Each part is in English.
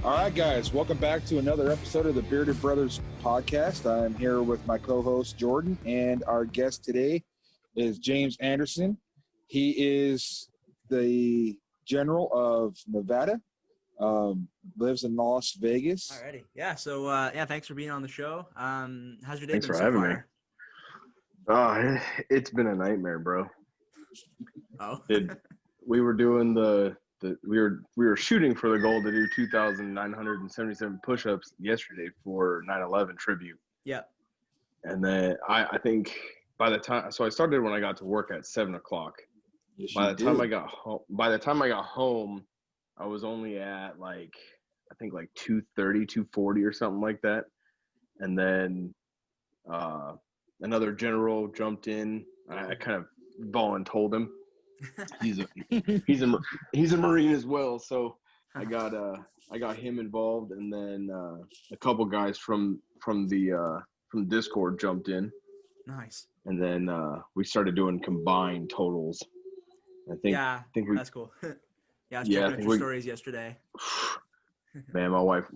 All right, guys, welcome back to another episode of the Bearded Brothers podcast. I'm here with my co-host Jordan, and our guest today is James Anderson. He is the general of Nevada, lives in Las Vegas. Alrighty. Yeah. So, thanks for being on the show. How's your day Thanks been for so having far? me. Oh, it's been a nightmare, bro. Oh. We were doing we were shooting for the goal to do 2,977 push-ups yesterday for 9/11 tribute. Yeah. And then I think by the time, so I started when I got to work at 7:00. Yes, By the time I got home, I was only at like 2:30, 2:40 or something like that. And then another general jumped in. I kind of voluntold him. He's a Marine as well, so I got him involved, and then a couple guys from Discord jumped in. Nice. And then we started doing combined totals. I think that's cool. Yeah, I was checking out your stories yesterday. Man, my wife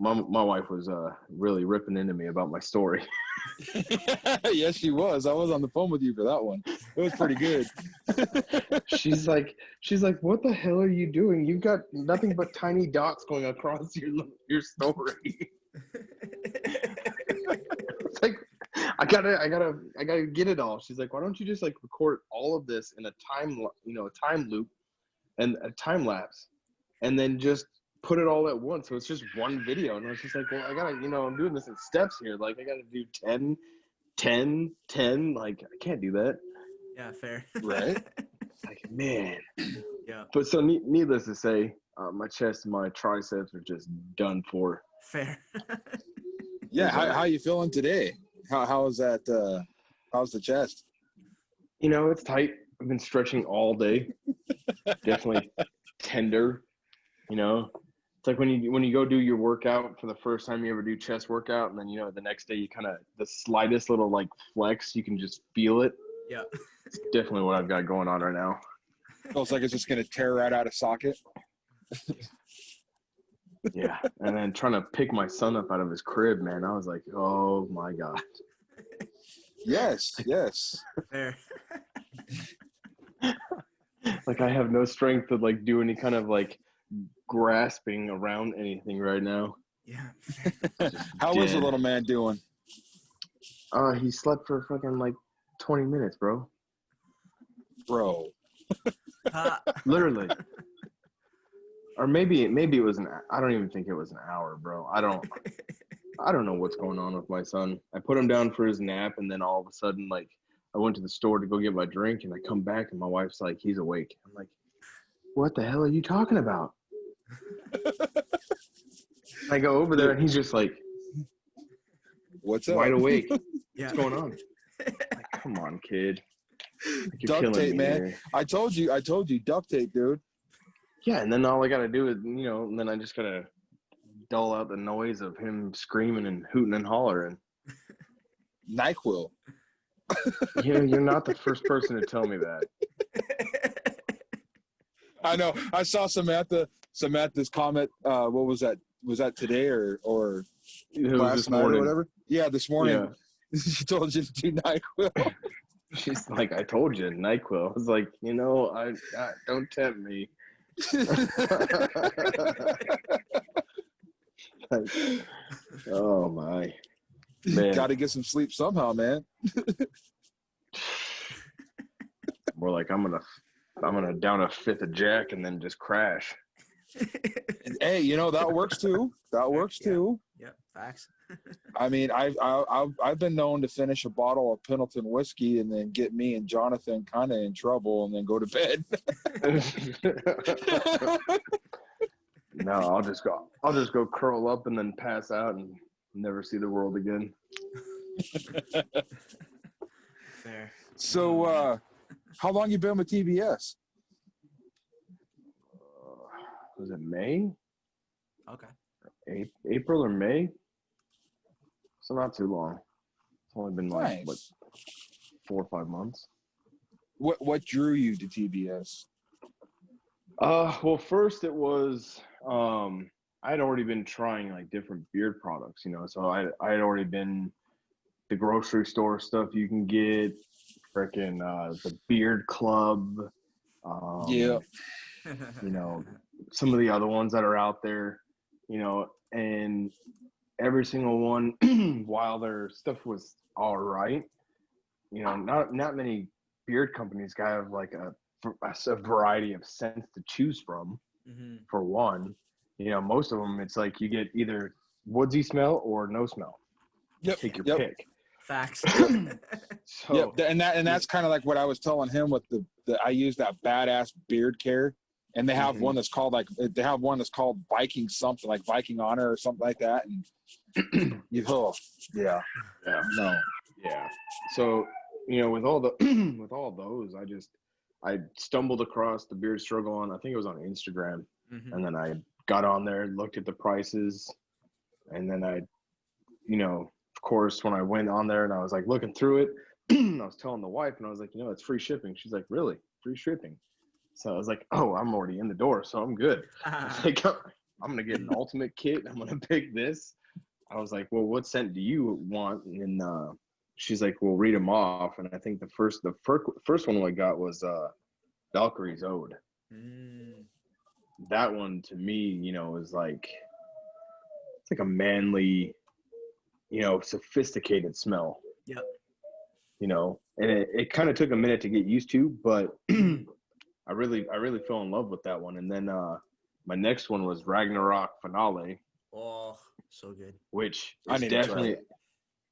was really ripping into me about my story. Yes, she was. I was on the phone with you for that one. It was pretty good. She's like, what the hell are you doing? You've got nothing but tiny dots going across your story. It's like, I gotta get it all. She's like, why don't you just like record all of this in a time loop and a time lapse, and then just put it all at once, so it's just one video. And I was just like, well, I gotta, I'm doing this in steps here. Like, I gotta do 10, 10, 10. Like, I can't do that. Yeah, fair. Right? Like, man. Yeah. But so needless to say, my chest and my triceps are just done for. Fair. Yeah. How you feeling today? How is that? How's the chest? It's tight. I've been stretching all day. Definitely tender. It's like when you go do your workout for the first time you ever do chest workout, and then the next day you kind of, the slightest little like flex, you can just feel it. Yeah. It's definitely what I've got going on right now. Feels like it's just gonna tear right out of socket. Yeah. And then trying to pick my son up out of his crib, man, I was like, oh my God. Yes. Fair. Like, I have no strength to like do any kind of like grasping around anything right now. Yeah. How is the little man doing? He slept for fucking like 20 minutes, bro. Literally. Or maybe it was I don't even think it was an hour, bro. I don't know what's going on with my son. I put him down for his nap, and then all of a sudden, like, I went to the store to go get my drink, and I come back, and my wife's like, he's awake. I'm like, what the hell are you talking about? I go over there, and he's just like, what's up? Wide awake. Yeah. What's going on? Like, come on, kid. Like, Duct tape, man. Here. I told you, duct tape, dude. Yeah, and then all I gotta do is, and then I just gotta dull out the noise of him screaming and hooting and hollering. NyQuil. You're not the first person to tell me that. I know. I saw Samantha's comment. What was that? Was that today or last night or whatever? Yeah, this morning. Yeah. She told you to do NyQuil. She's like, I told you, NyQuil. I was like, I don't tempt me. Like, oh my man. Got to get some sleep somehow, man. More like I'm gonna down a fifth of Jack and then just crash. Hey, that works too. Too. Yeah, facts. I mean, I've been known to finish a bottle of Pendleton whiskey and then get me and Jonathan kind of in trouble and then go to bed. No, I'll just go curl up and then pass out and never see the world again. Fair. So, how long you been with TBS? Was it May? Okay. April or May? So not too long. It's only been like Nice. 4 or 5 months. What drew you to TBS? Well, first it was had already been trying like different beard products, so I had already been the grocery store stuff you can get, freaking the beard club, Yeah. some of the other ones that are out there, and every single one, while their stuff was all right, not many beard companies have like a variety of scents to choose from. For one, most of them, it's like you get either woodsy smell or no smell. Yep. Take your Yep. pick. Facts. So Yep. And that's kind of like what I was telling him with the I use that badass beard care, and they have one that's called Viking something, like Viking Honor or something like that, and yeah. No. Yeah. So, with all the with all those, I stumbled across the beard struggle I think it was on Instagram, and then I got on there, looked at the prices, and then of course, when I went on there and I was like looking through it, I was telling the wife, and I was like, it's free shipping. She's like, really? Free shipping? So I was like, oh, I'm already in the door, so I'm good. I was like, I'm gonna get an ultimate kit. I'm gonna pick this. I was like, well, what scent do you want? And she's like, well, read them off. And I think the first one I got was Valkyrie's Ode. That one to me, is like, it's like a manly, sophisticated smell. Yep. And it kind of took a minute to get used to, but I really fell in love with that one. And then my next one was Ragnarok Finale. Oh, so good. Which I is need to try definitely, it.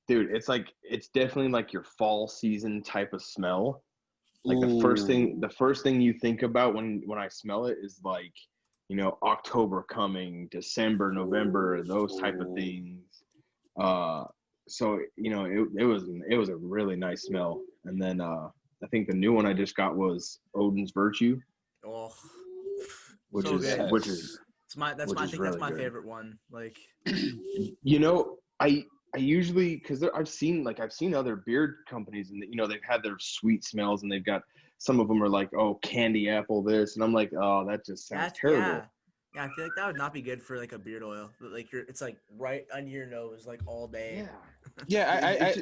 dude, it's definitely like your fall season type of smell. Like Ooh. the first thing you think about when I smell it is like, October coming, December, November, those type of things. So it was a really nice smell. And then I think the new one I just got was Odin's Virtue. Oh, which so is good. which is I think really that's my good. favorite one. Like, I usually, because I've seen other beard companies, and they've had their sweet smells, and they've got, some of them are like, oh, candy apple this, and I'm like, oh, that just sounds terrible. Yeah, I feel like that would not be good for like a beard oil. Like it's like right under your nose, like all day. Yeah.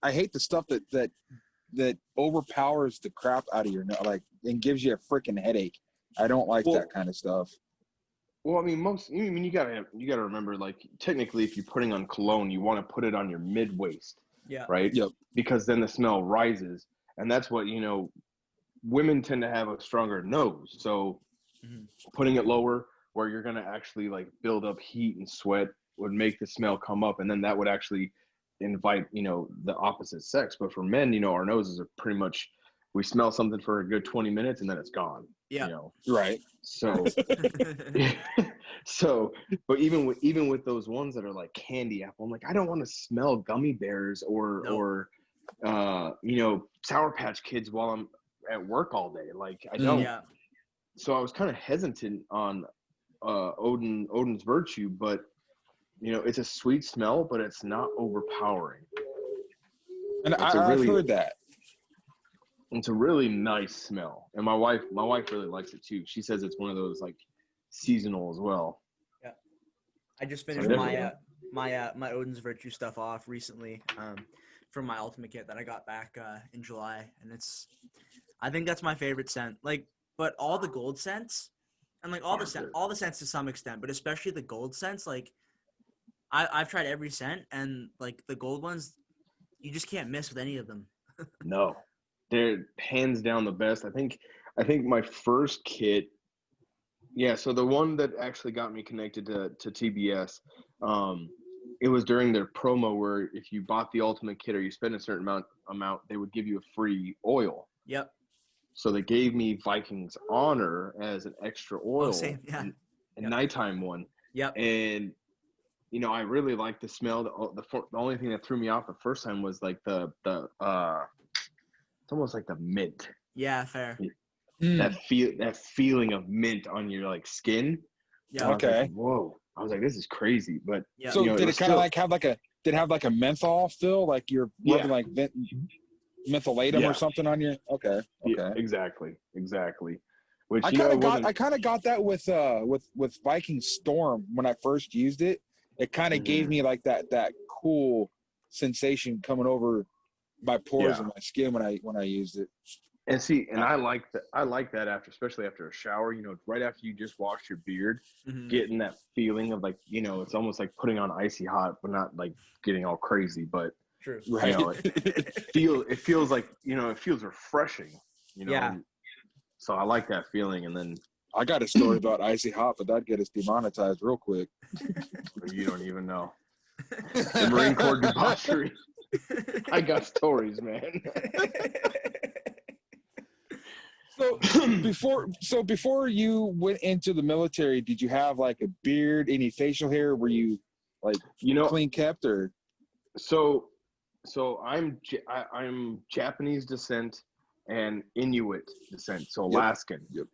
I hate the stuff that overpowers the crap out of your nose, like, and gives you a freaking headache. I don't like that kind of stuff. Well, I mean, you gotta remember, like, technically, if you're putting on cologne, you want to put it on your mid waist, right? Yep. Because then the smell rises, and that's what women tend to have a stronger nose, so putting it lower, where you're gonna actually like build up heat and sweat, would make the smell come up, and then that would actually invite the opposite sex. But for men, our noses are pretty much, we smell something for a good 20 minutes and then it's gone. Right. So but even with those ones that are like candy apple, I'm like, I don't want to smell gummy bears or Sour Patch Kids while I'm at work all day. Like, I don't. So I was kind of hesitant on Odin's Virtue, but it's a sweet smell, but it's not overpowering. And I've heard that. It's a really nice smell, and my wife really likes it too. She says it's one of those like seasonal as well. Yeah, I just finished my Odin's Virtue stuff off recently from my Ultimate Kit that I got back in July, and I think that's my favorite scent. Like, but all the gold scents, and like all the scents to some extent, but especially the gold scents, like I've tried every scent, and like the gold ones, you just can't miss with any of them. No, they're hands down the best. I think my first kit, so the one that actually got me connected to TBS, it was during their promo where if you bought the Ultimate Kit or you spent a certain amount, they would give you a free oil. Yep. So they gave me Viking's Honor as an extra oil, a nighttime one. Yep. And I really liked the smell. The only thing that threw me off the first time was like the it's almost like the mint. Yeah, fair. That feeling of mint on your like skin. Yeah. Okay. Like, whoa. I was like, this is crazy. But so did it kind of like have like a menthol feel, like you're rubbing like mentholatum or something on you? Okay. Yeah, exactly. Which I kind of got that with Viking Storm when I first used it. It kind of gave me like that cool sensation coming over my pores and my skin when I used it. And see, and I like that. I like that especially after a shower. Right after you just washed your beard, getting that feeling of like, it's almost like putting on icy hot, but not like getting all crazy. But true, right? It feels like it feels refreshing. Yeah. So I like that feeling, and then I got a story about icy hot, but that'd get us demonetized real quick. You don't even know the Marine Corps debauchery. I got stories, man. So before you went into the military, did you have like a beard, any facial hair? Were you like clean kept or? So I'm Japanese descent and Inuit descent, so Alaskan. Yep.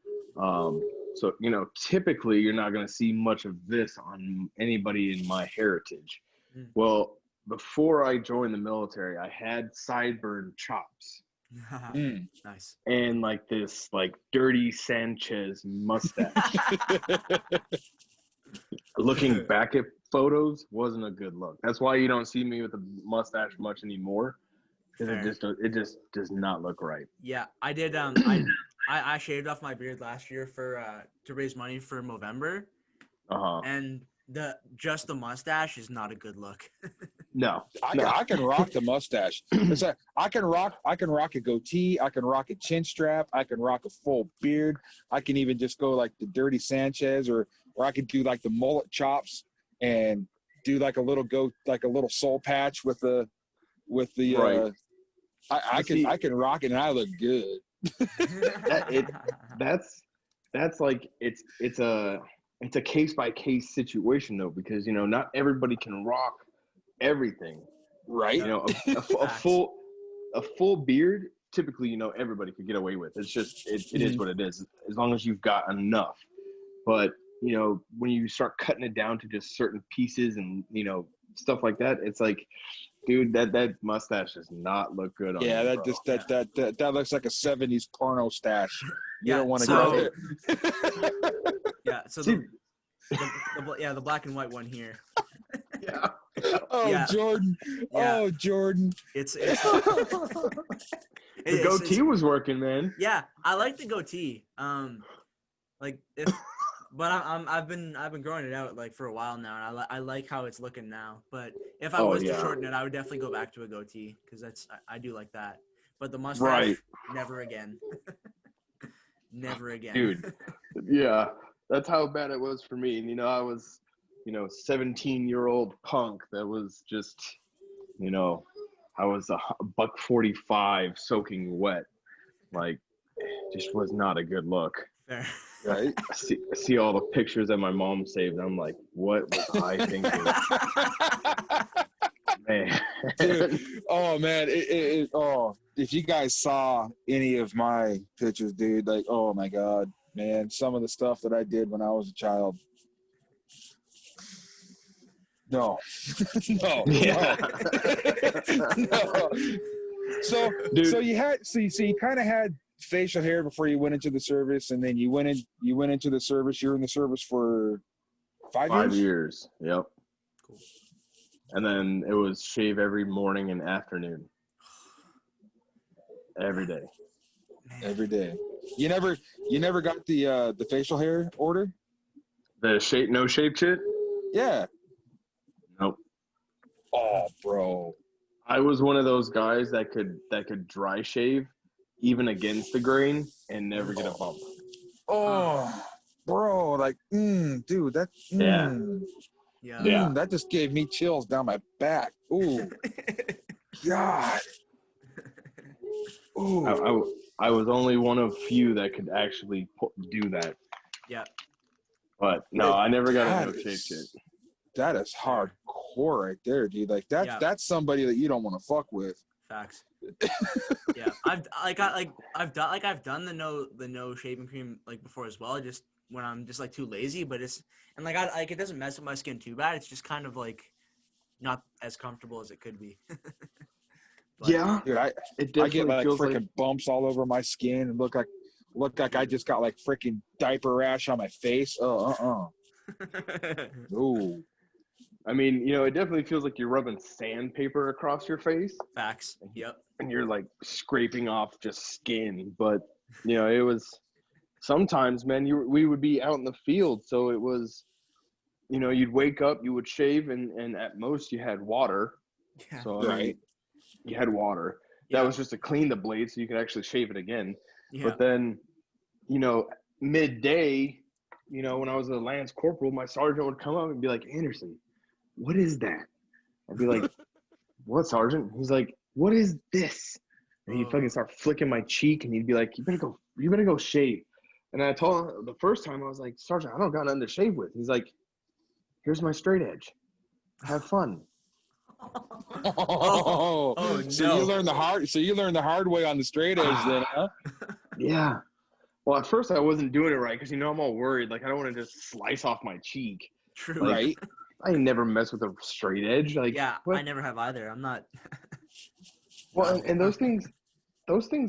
So typically you're not going to see much of this on anybody in my heritage. Well, before I joined the military, I had sideburn chops. Nice. And like this dirty Sanchez mustache. Looking back at photos wasn't a good look. That's why you don't see me with a mustache much anymore. Because it just does not look right. Yeah, I did. I shaved off my beard last year to raise money for Movember. And the mustache is not a good look. No. I can rock the mustache. It's like, I can rock a goatee. I can rock a chin strap. I can rock a full beard. I can even just go like the dirty Sanchez, or I could do like the mullet chops and do like a little soul patch with the. Right. I can rock it and I look good. That's like it's a case by case situation though, because not everybody can rock everything, right? A full beard typically everybody could get away with. It's just it is what it is, as long as you've got enough. But when you start cutting it down to just certain pieces and stuff like that, it's like, dude, that mustache does not look good on you, that looks like a 70s porno stash. You don't want to go there. Yeah, so the black and white one here. Yeah. Jordan. Yeah. Oh, Jordan. It's the goatee was working, man. Yeah, I like the goatee. But I've been growing it out like for a while now, and I like how it's looking now. But if I was to shorten it, I would definitely go back to a goatee, because I do like that. But the mustache, never again. Never again. Dude. Yeah, that's how bad it was for me. And I was 17-year-old punk that was just I was a $145 soaking wet. Like, it just was not a good look. Fair. Right? I see all the pictures that my mom saved. I'm like, what was I thinking? Man. Dude, oh man, if you guys saw any of my pictures, dude, like, oh my god, man, some of the stuff that I did when I was a child. No. No. So, dude. So you kind of had facial hair before you went into the service, and then you went into the service. You were in the service for 5 years? 5 years. Yep. Cool. And then it was shave every morning and afternoon. Every day. Every day. You never got the facial hair order? The no shave shit? Yeah. Nope. Oh, bro. I was one of those guys that could dry shave even against the grain and never get a bump. Oh, bro, like, dude, that. Yeah. That just gave me chills down my back. Ooh, God. Ooh. I was only one of few that could actually do that. Yeah. But no, I never got a no shave shit. That is hardcore right there, dude. Like that's somebody that you don't want to fuck with. Facts. Yeah, I've done the no shaving cream like before as well. Just when I'm just like too lazy, but it doesn't mess with my skin too bad. It's just kind of like not as comfortable as it could be. But, yeah, dude, I get like freaking bumps all over my skin and look look like I just got like freaking diaper rash on my face. Oh, Ooh. I mean, you know, it definitely feels like you're rubbing sandpaper across your face. Facts. Yep. And you're like scraping off just skin. But, you know, it was sometimes, man, we would be out in the field. So it was, you know, you'd wake up, you would shave, and at most you had water. Yeah. So, I mean, you had water. That was just to clean the blade so you could actually shave it again. Yeah. But then, you know, midday, you know, when I was a Lance Corporal, my sergeant would come up and be like, Anderson, what is that? I'd be like, what, Sergeant? He's like, what is this? And he'd fucking start flicking my cheek, and he'd be like, you better go shave. And I told him the first time, I was like, Sergeant, I don't got nothing to shave with. He's like, here's my straight edge. Have fun. Oh, so no. you learned the hard way on the straight edge then, huh? Yeah. Well, at first I wasn't doing it right because, you know, I'm all worried. Like, I don't want to just slice off my cheek. True. Like, Right. I never mess with a straight edge. Like, Yeah, what? I never have either. I'm not. Well, and those things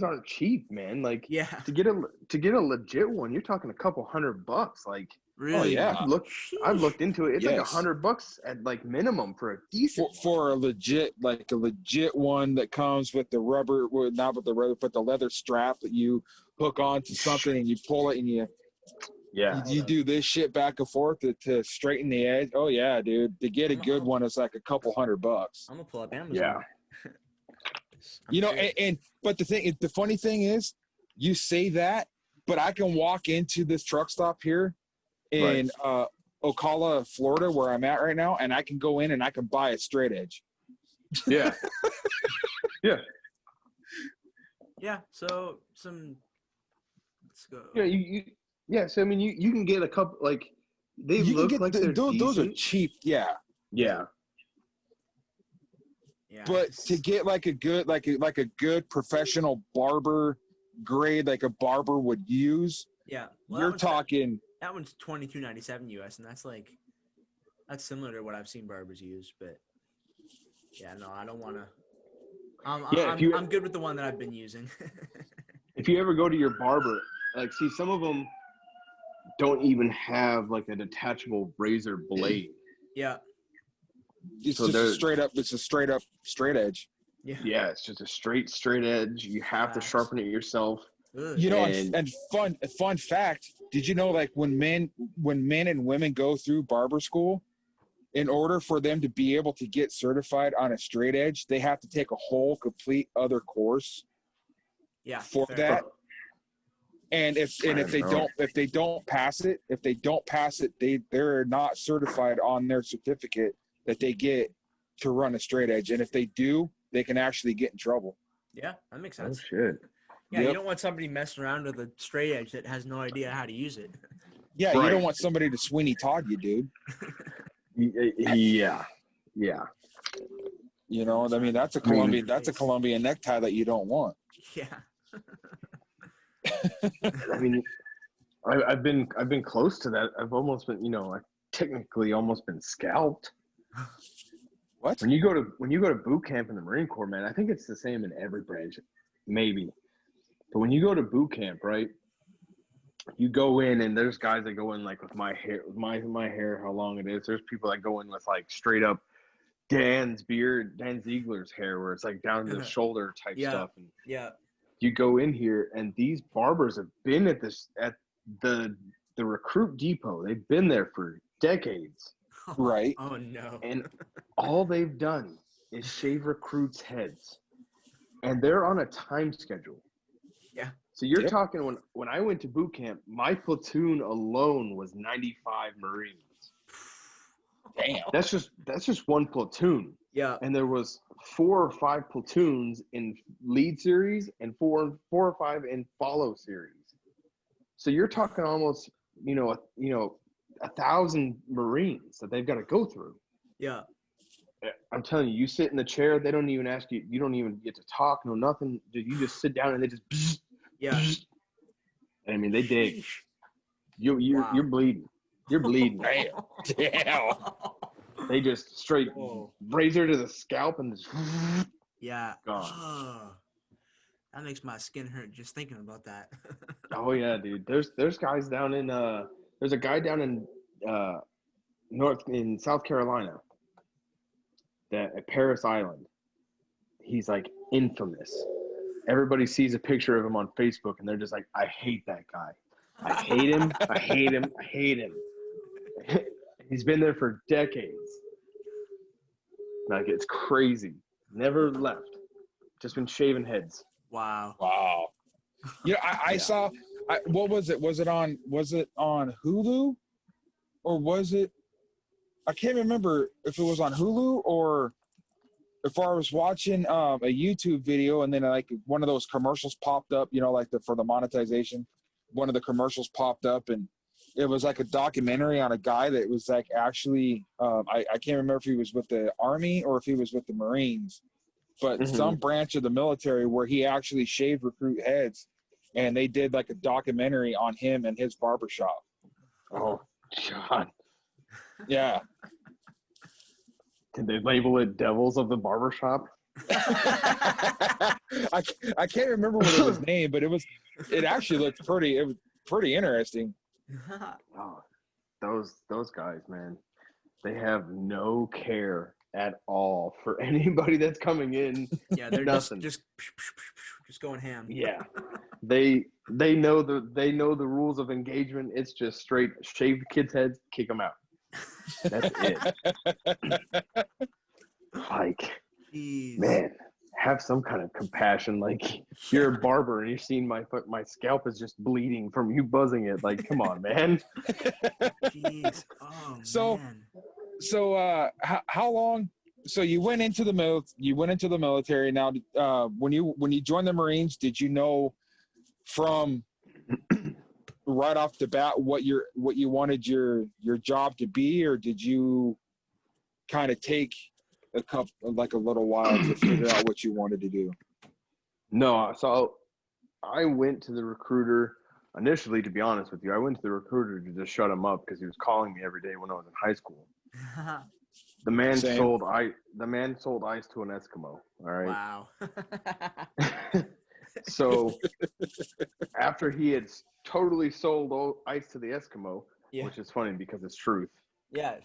aren't cheap, man. Like, Yeah. to get a legit one, you're talking a couple $100. Like, Really? yeah. I've looked into it. It's like Yes. $100 at like minimum for a decent For a legit one that comes with the rubber, well, not with the rubber, but the leather strap that you hook onto something and you pull it and you do this shit back and forth to straighten the edge. Oh yeah, dude. To get a good one, it's like a couple $100. I'm gonna pull up Amazon. Yeah. You know, but the funny thing is, you say that, but I can walk into this truck stop here in Ocala, Florida, where I'm at right now, and I can go in and I can buy a straight edge. Yeah. Yeah. Yeah. So let's go. Yeah, so I mean you can get a couple, like, they look like they're those are decent. cheap, yeah. Yeah. Yeah. But to get like a good professional barber grade, like a barber would use, yeah, well, you're talking. That one's $22.97 US, and that's similar to what I've seen barbers use. But yeah, no, I don't want to. I'm good with the one that I've been using. If you ever go to your barber, like, see, some of them don't even have like a detachable razor blade. Yeah. It's So just a straight up straight edge. Yeah. Yeah, it's just a straight edge. You have to sharpen it yourself. Ugh. You know, and fun fact, did you know, like, when men and women go through barber school, in order for them to be able to get certified on a straight edge, they have to take a whole complete other course for that. And if they don't pass it, they're not certified on their certificate that they get to run a straight edge. And if they do, they can actually get in trouble. Yeah, that makes Oh sense. shit. Yeah, you don't want somebody messing around with a straight edge that has no idea how to use it. Yeah, you don't want somebody to Sweeney Todd you, dude. Yeah. You know, I mean, that's a Colombian necktie that you don't want. Yeah. I mean, I've been close to that. I've almost been, you know, I've technically almost been scalped. What? When you go to boot camp in the Marine Corps, man, I think it's the same in every branch, maybe. But when you go to boot camp, right? You go in, and there's guys that go in like with my hair, how long it is. There's people that go in with like straight up Dan Ziegler's hair, where it's like down to the shoulder type stuff. And you go in here, and these barbers have been at the recruit depot. They've been there for decades. Right. Oh no. And all they've done is shave recruits' heads. And they're on a time schedule. Yeah. So you're talking, when I went to boot camp, my platoon alone was 95 Marines. Damn. That's just one platoon. Yeah. And there was 4 or 5 platoons in lead series and 4 or 5 in follow series. So you're talking almost, 1,000 Marines that they've got to go through. Yeah. I'm telling you, you sit in the chair, they don't even ask you, you don't even get to talk, no nothing. You just sit down and they just I mean, they dig. You're bleeding. You're bleeding. Damn. They just straight razor to the scalp and just yeah. gone. That makes my skin hurt just thinking about that. Oh yeah, dude. There's guys down in there's a guy down in South Carolina that at Paris Island. He's like infamous. Everybody sees a picture of him on Facebook and they're just like, I hate that guy. I hate him. I hate him. I hate him. He's been there for decades. Like, it's crazy. Never left. Just been shaving heads. Wow. Wow. Yeah, I saw. What was it? Was it on Hulu, or was it? I can't remember if it was on Hulu or if I was watching a YouTube video and then like one of those commercials popped up. You know, like for the monetization, one of the commercials popped up and it was like a documentary on a guy that was like actually. I can't remember if he was with the Army or if he was with the Marines, but some branch of the military where he actually shaved recruit heads. And they did like a documentary on him and his barbershop. Oh, God. Yeah. Did they label it Devils of the Barbershop? I can't remember what it was named, but it actually looked pretty interesting. Oh, those guys, man. They have no care at all for anybody that's coming in. Yeah, they're Nothing. just going ham. Yeah. They know the rules of engagement. It's just straight shave the kids' heads, kick them out. That's it. Like, Jeez. man, have some kind of compassion. Like, you're a barber and you're seeing my scalp is just bleeding from you buzzing it. Like, come on, man. Jeez. Oh, man. So how long? So you went into the military. Now, when you joined the Marines, did you know from right off the bat what you wanted your job to be, or did you kind of take a little while to figure out what you wanted to do? No, so I went to the recruiter initially. To be honest with you, I went to the recruiter to just shut him up because he was calling me every day when I was in high school. The man sold ice to an Eskimo. All right. Wow. So after he had totally sold ice to the Eskimo, which is funny because it's truth. Yeah.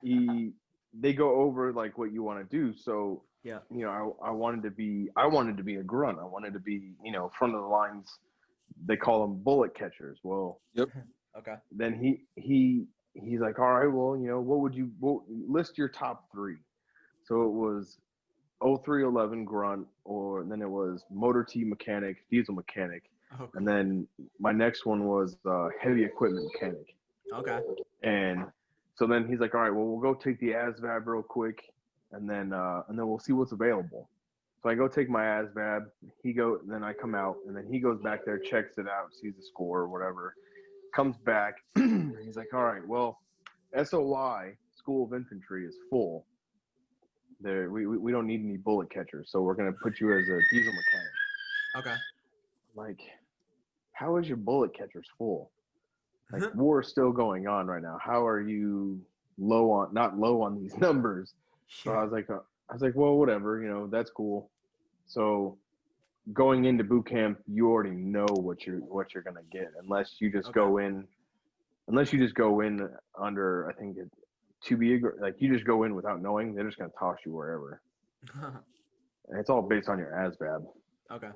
They go over like what you want to do. So yeah, you know, I wanted to be a grunt. I wanted to be, you know, front of the lines. They call them bullet catchers. Well, yep. Okay. Then he's like, all right, well, you know, list your top three. So it was 0311 grunt, or then it was motor T mechanic, diesel mechanic, cool. And then my next one was heavy equipment mechanic. Okay. And so then he's like, all right, well, we'll go take the ASVAB real quick, and then we'll see what's available. So I go take my ASVAB. Then I come out, and then he goes back there, checks it out, sees the score or whatever, comes back. He's like, all right, well, SOI, School of Infantry, is full. There, we don't need any bullet catchers, so we're gonna put you as a diesel mechanic. Okay. Like, how is your bullet catchers full? Like, war is still going on right now. How are you not low on these numbers? So I was like, well, whatever, you know, that's cool. So going into boot camp, you already know what you're gonna get, unless you just go in under, I think to be like, you just go in without knowing. They're just gonna toss you wherever. And it's all based on your ASVAB. Okay.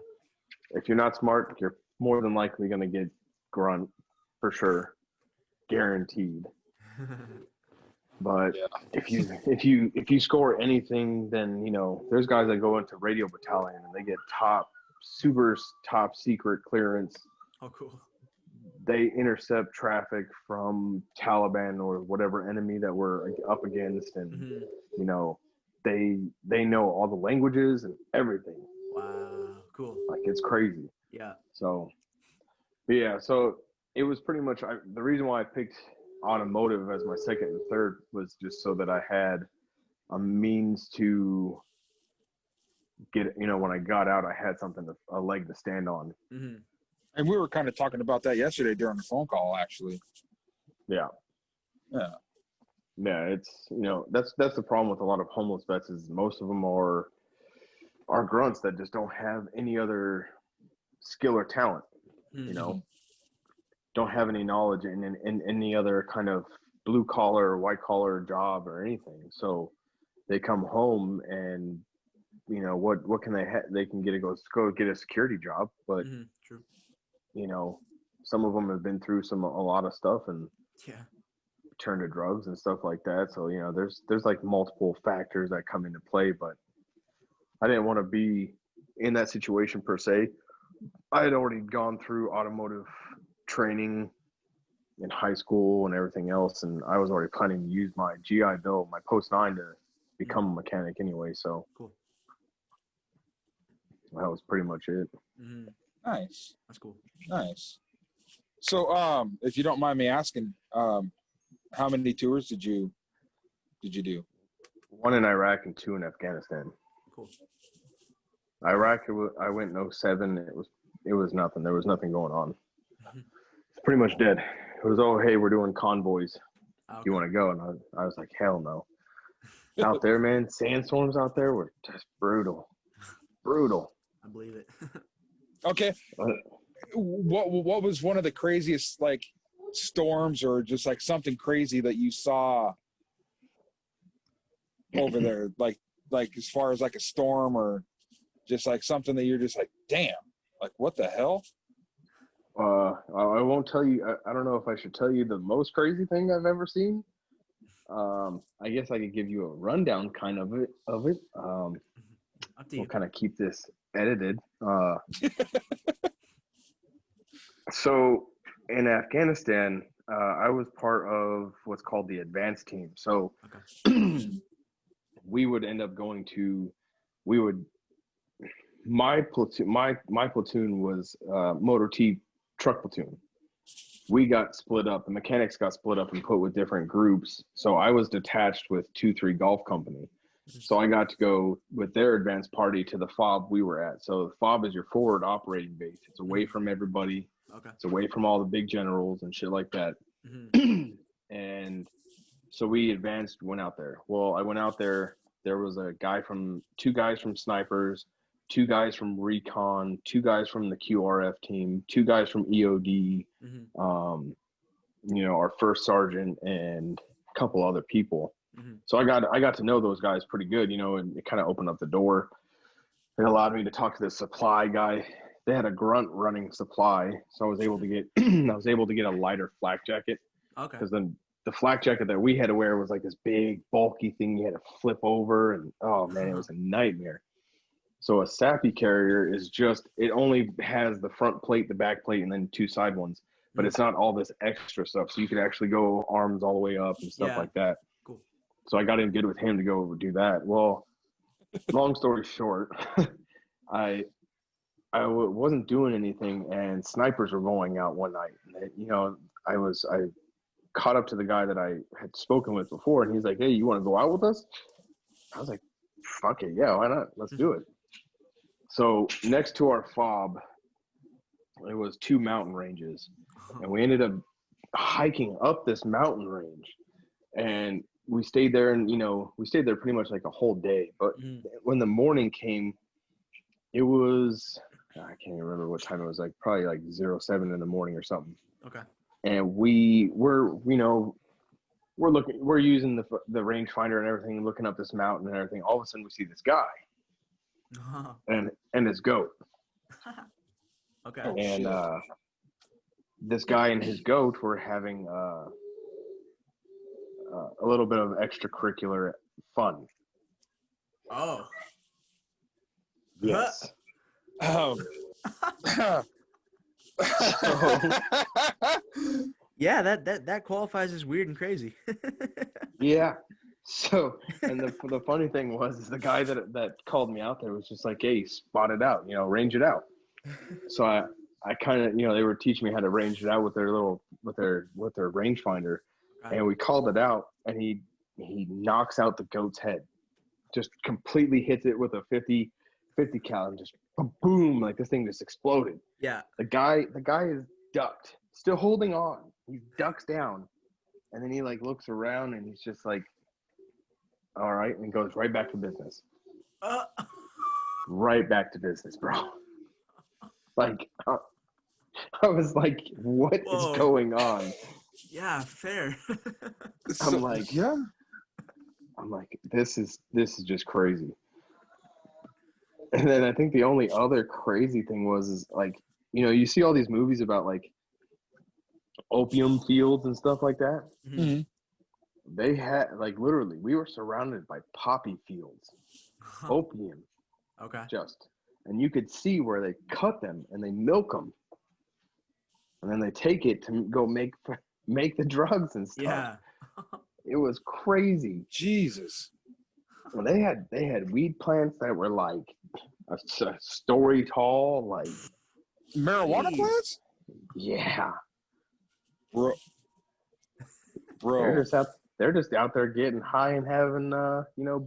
If you're not smart, you're more than likely gonna get grunt for sure, guaranteed. But if you score anything, then, you know, there's guys that go into radio battalion and they get super top secret clearance. Oh, cool. They intercept traffic from Taliban or whatever enemy that we're up against, and you know, they know all the languages and everything. Wow, cool. Like, it's crazy. Yeah. So it was pretty much the reason why I picked automotive as my second and third was just so that I had a means to get, you know, when I got out, I had a leg to stand on. Mm-hmm. And we were kind of talking about that yesterday during the phone call, actually. Yeah. It's, you know, that's the problem with a lot of homeless vets is most of them are are grunts that just don't have any other skill or talent, Mm-hmm. you know, don't have any knowledge in any other kind of blue collar or white collar job or anything. So they come home and, you know, what can they can go get a security job, but Mm-hmm. True. you know, some of them have been through a lot of stuff and Yeah. turned to drugs and stuff like that. So, you know, there's like multiple factors that come into play, but I didn't want to be in that situation per se. I had already gone through automotive training in high school and everything else, and I was already planning to use my GI Bill, my post 9 to become a mechanic anyway. So Cool. that was pretty much it. Mm-hmm. Nice. That's cool. Nice. So, if you don't mind me asking, how many tours did you do? 1 in Iraq and 2 in Afghanistan. Cool. Iraq, I went in 07. It was nothing. There was nothing going on. It's pretty much dead. It was, oh, hey, we're doing convoys. Okay. You want to go? And I was like, hell no. Out there, man, sandstorms out there were just brutal. Brutal. I believe it. Okay. What was one of the craziest like storms or just like something crazy that you saw over there? Like as far as like a storm or just like something that you're just like, damn, like what the hell? I won't tell you. I don't know if I should tell you the most crazy thing I've ever seen. I guess I could give you a rundown kind of it. Up to you. We'll kind of keep this edited. So in Afghanistan, I was part of what's called the advanced team. So we would end up my platoon was motor T truck platoon. We got split up. The mechanics got split up and put with different groups. So I was detached with 2-3 Golf Company. So I got to go with their advanced party to the FOB we were at. So the FOB is your forward operating base. It's away from everybody. Okay. It's away from all the big generals and shit like that. Mm-hmm. And so we advanced, went out there. Well, I went out there. There was two guys from snipers, 2 guys from recon, 2 guys from the QRF team, 2 guys from EOD, Mm-hmm. you know, our first sergeant and a couple other people. Mm-hmm. So I got to know those guys pretty good, you know, and it kind of opened up the door. It allowed me to talk to the supply guy. They had a grunt running supply, so I was able to get a lighter flak jacket. Okay. Because then the flak jacket that we had to wear was like this big bulky thing you had to flip over, and oh man, it was a nightmare. So a SAPI carrier is it only has the front plate, the back plate, and then 2 side ones, but it's not all this extra stuff. So you could actually go arms all the way up and stuff like that. Cool. So I got in good with him to go do that. Well, long story short, I wasn't doing anything, and snipers were going out one night. And, you know, I caught up to the guy that I had spoken with before, and he's like, "Hey, you want to go out with us?" I was like, "Fuck it, yeah, why not? Let's do it." So next to our FOB, it was 2 mountain ranges, and we ended up hiking up this mountain range, and we stayed there, and you know, we stayed there pretty much like a whole day. But when the morning came, it was, I can't even remember what time it was, like probably like 07 in the morning or something. Okay. And we're using the rangefinder and everything, looking up this mountain and everything. All of a sudden we see this guy and his goat. Okay. And this guy and his goat were having a little bit of extracurricular fun. Oh. Yes. Oh. Yeah, that qualifies as weird and crazy. Yeah. So, and the funny thing was the guy that called me out there was just like, "Hey, spot it out, you know, range it out." So I kind of, you know, they were teaching me how to range it out with their rangefinder, and we called it out, and he knocks out the goat's head, just completely hits it with a 50 cal, and just boom, like this thing just exploded. Yeah. The guy is ducked, still holding on. He ducks down, and then he like looks around, and he's just like, "All right," and goes right back to business. right back to business, bro. Like, I was like, what is going on? Yeah, fair. I'm So, like, yeah. this is just crazy. And then I think the only other crazy thing is like, you see all these movies about like opium fields and stuff like that. Mm-hmm. They had like literally, we were surrounded by poppy fields, opium, Okay. and you could see where they cut them and they milk them, and then they take it to go make the drugs and stuff. Yeah. It was crazy. Jesus. Well, they had weed plants that were like a story tall, like Marijuana Jeez. plants? yeah, Bro. they're just out there getting high and having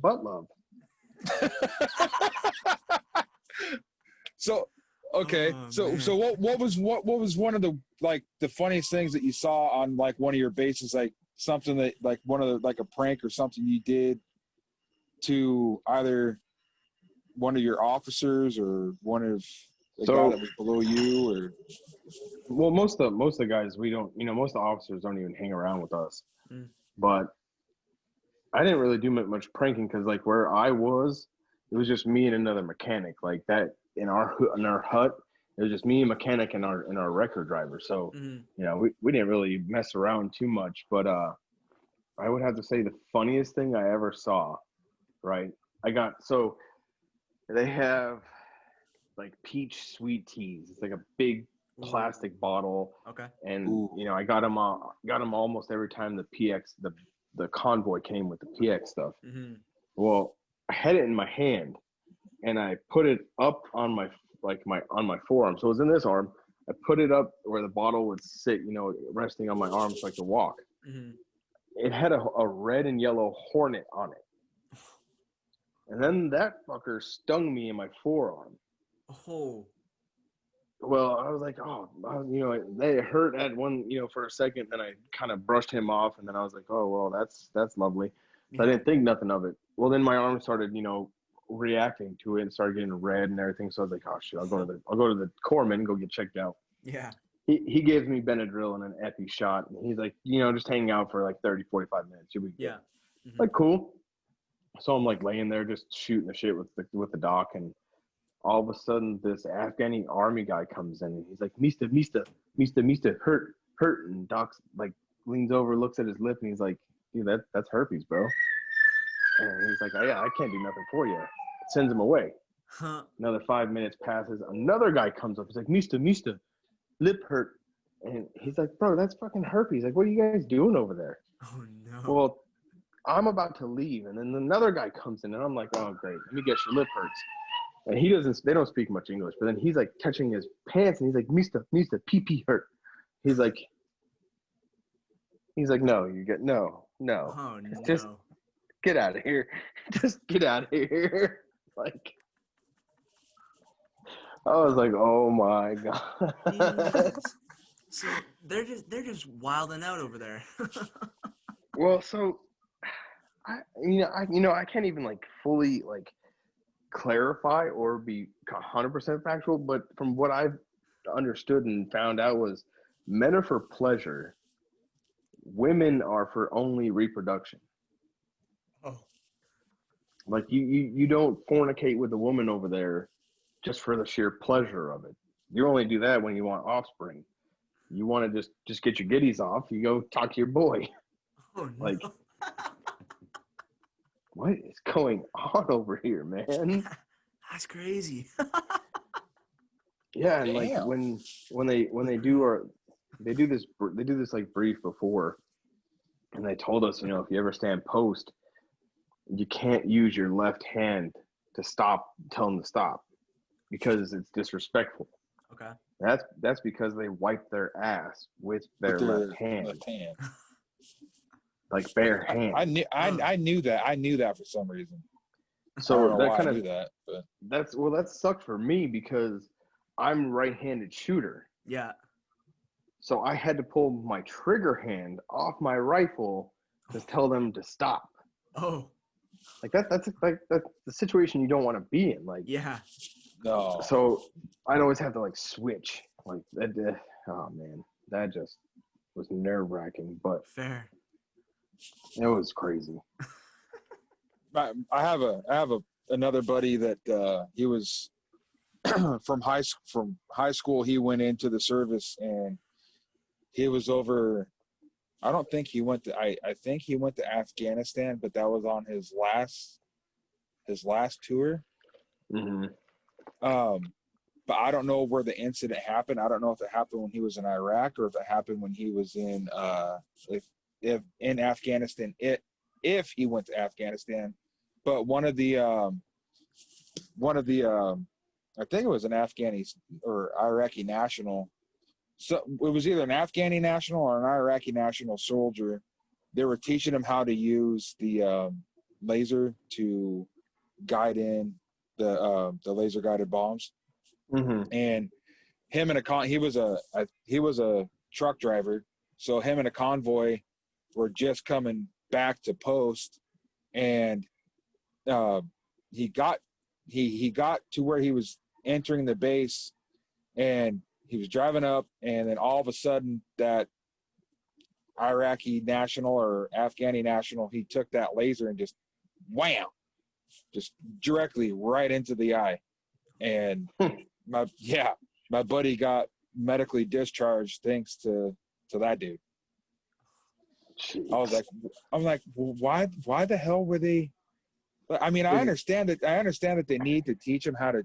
butt love. So, okay. Oh, so man. so what was one of the funniest things that you saw on like one of your bases, like something that like one of the like a prank or something you did to either one of your officers or one of the guy that was below you? Or well, most of the guys, we don't, most of the officers don't even hang around with us. But I didn't really do much pranking because like where I was, it was just me and another mechanic. Like that in our hut, it was just me and mechanic and our record driver. So we didn't really mess around too much. But I would have to say the funniest thing I ever saw. Right, so they have like peach sweet teas. It's like a big plastic bottle. Okay. And I got them almost every time the PX the convoy came with the PX stuff. Well, I had it in my hand and I put it up on my forearm. So it was in this arm. I put it up where the bottle would sit, resting on my arm so I could walk. It had a red and yellow hornet on it. And then that fucker stung me in my forearm. Oh. Well, I was like, they hurt at one, for a second. Then I kind of brushed him off, and then I was like, oh, well, that's lovely. So I didn't think nothing of it. Well, then my arm started, reacting to it and started getting red and everything. So I was like, oh shit, I'll go to the corpsman and go get checked out. Yeah. He gives me Benadryl and an epi shot, and he's like, just hang out for like 30, 45 minutes. You'll be good. Like cool. So I'm like laying there just shooting the shit with the doc, and all of a sudden this Afghani army guy comes in and he's like, Mista, hurt. And Doc like leans over, looks at his lip, and he's like, dude, that's herpes, bro. And he's like, oh, yeah, I can't do nothing for you. Sends him away. Another 5 minutes passes. Another guy comes up. He's like, Mista, lip hurt. And he's like, bro, that's fucking herpes. Like, what are you guys doing over there? Oh, no. Well, I'm about to leave. And then another guy comes in, and I'm like, oh, great. Let me guess, your lip hurts. And they don't speak much English, but then he's like touching his pants, and he's like, Mista, pee hurt. He's like, no, no. Oh, no. Just get out of here. Just get out of here. Like, I was like, oh my God. So they're just wilding out over there. Well, so I can't even like fully like clarify or be 100% factual, but from what I've understood and found out was men are for pleasure, women are for only reproduction. Oh. Like you don't fornicate with a woman over there just for the sheer pleasure of it. You only do that when you want offspring. You want to just get your giddies off, you go talk to your boy. Oh, no. Like, what is going on over here, man? That's crazy. Yeah, and damn. like when they do this like brief before, and they told us, if you ever stand post, you can't use your left hand to tell them to stop, because it's disrespectful. Okay. That's because they wipe their ass with their left hand. Like bare hand. I knew that. I knew that for some reason. So that kind of knew that. But that sucked for me because I'm right-handed shooter. Yeah. So I had to pull my trigger hand off my rifle to tell them to stop. Oh. Like that's the situation you don't want to be in. Like, Yeah. No. so I'd always have to like switch. Like that. Oh man, that just was nerve wracking, but Fair. it was crazy. I have another buddy that he was from high school. He went into the service and he was over. I don't think he went to. I think he went to Afghanistan, but that was on his last tour. Mm-hmm. But I don't know where the incident happened. I don't know if it happened when he was in Iraq or if it happened when he was in if in Afghanistan. If he went to Afghanistan, but one of the I think it was an Afghani or Iraqi national. So it was either an Afghani national or an Iraqi national soldier. They were teaching him how to use the laser to guide in the laser guided bombs. Mm-hmm. And him and he was a truck driver, so him and a convoy were just coming back to post, and he got to where he was entering the base, and he was driving up, and then all of a sudden that Iraqi national or Afghani national, he took that laser and just wham, just directly right into the eye. And my buddy got medically discharged thanks to that dude. Jeez. I'm like, well, why the hell were they? I mean, I understand that they need to teach them how to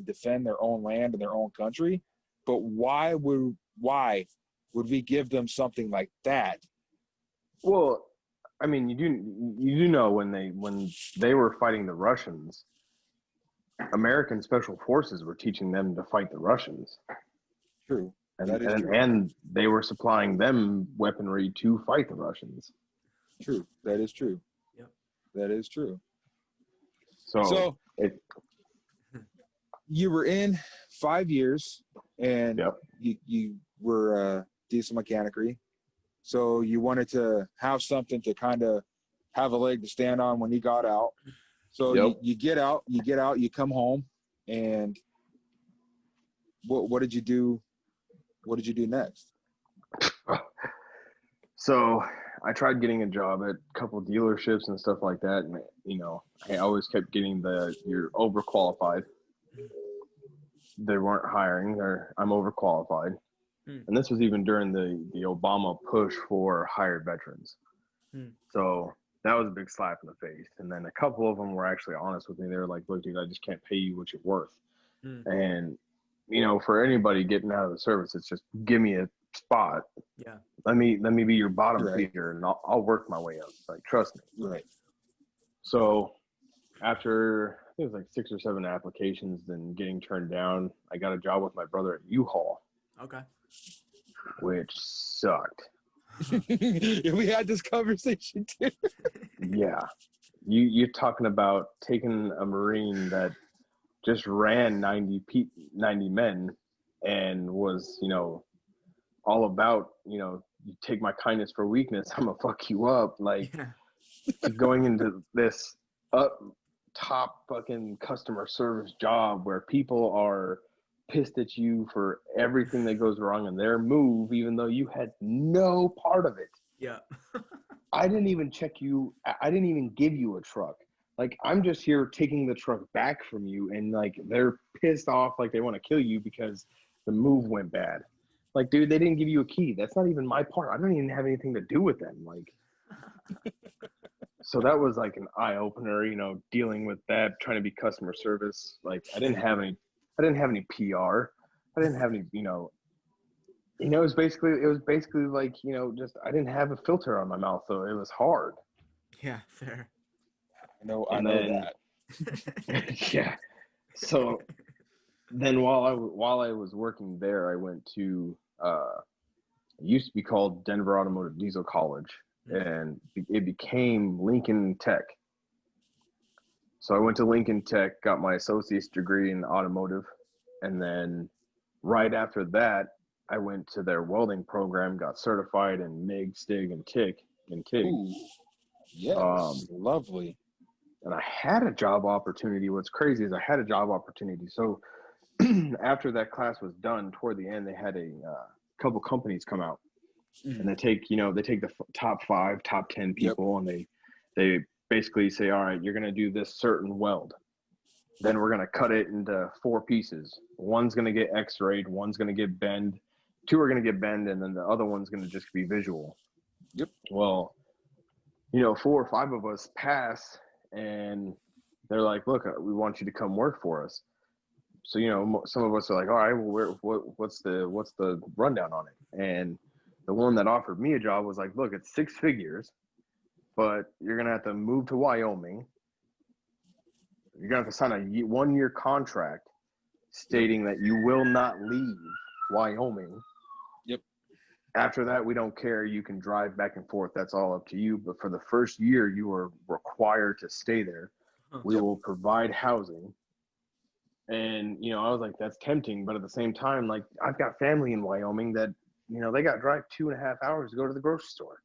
defend their own land and their own country, but why would we give them something like that? Well, I mean, you do know when they were fighting the Russians, American special forces were teaching them to fight the Russians. True. And they were supplying them weaponry to fight the Russians. True. That is true. Yep. That is true. So you were in 5 years, and yep. you were diesel mechanicry. So you wanted to have something to kind of have a leg to stand on when you got out. So yep. you get out, you come home, and what did you do? What did you do next? So I tried getting a job at a couple of dealerships and stuff like that, and I always kept getting you're overqualified. They weren't hiring. I'm overqualified. And this was even during the Obama push for hired veterans. So that was a big slap in the face. And then a couple of them were actually honest with me. They were like, look, dude, I just can't pay you what you're worth. And, for anybody getting out of the service, it's just give me a spot. Yeah. Let me be your bottom feeder, and I'll work my way up. Like, trust me. Right. So after, I think it was like 6 or 7 applications, then getting turned down, I got a job with my brother at U-Haul. Okay. Which sucked. We had this conversation too. Yeah. You're talking about taking a Marine that just ran 90 men and was, all about, you take my kindness for weakness, I'm gonna fuck you up. Like, going into this up top fucking customer service job where people are pissed at you for everything that goes wrong in their move, even though you had no part of it. Yeah. I didn't even check you. I didn't even give you a truck. Like, I'm just here taking the truck back from you, and like, they're pissed off, like they want to kill you because the move went bad. Like, dude, they didn't give you a key. That's not even my part. I don't even have anything to do with them. Like, so that was like an eye opener, dealing with that, trying to be customer service. Like, I didn't have any PR. I didn't have any, it was basically like, just, I didn't have a filter on my mouth, so it was hard. Yeah, fair. I know that. Yeah. So then while I was working there, I went to, it used to be called Denver Automotive Diesel College, and it became Lincoln Tech. So I went to Lincoln Tech, got my associate's degree in automotive, and then right after that, I went to their welding program, got certified in MIG, STIG, and TIG. Ooh, yes, lovely. and I had a job opportunity. What's crazy is I had a job opportunity. So after that class was done, toward the end, they had a couple companies come out, and they take the top 5, top 10 people, and they basically say, all right, you're going to do this certain weld. Then we're going to cut it into 4 pieces. One's going to get x-rayed, one's going to get bend, 2 are going to get bend, and then the other one's going to just be visual. Yep. Well, 4 or 5 of us pass, and they're like, look, we want you to come work for us. So, some of us are like, all right, well, what's the rundown on it? And the one that offered me a job was like, look, it's 6 figures, but you're going to have to move to Wyoming. You're going to have to sign a 1-year contract stating that you will not leave Wyoming. Yep. After that, we don't care. You can drive back and forth. That's all up to you. But for the first year, you are required to stay there. We will provide housing. And, I was like, that's tempting. But at the same time, like, I've got family in Wyoming that, they got to drive 2.5 hours to go to the grocery store.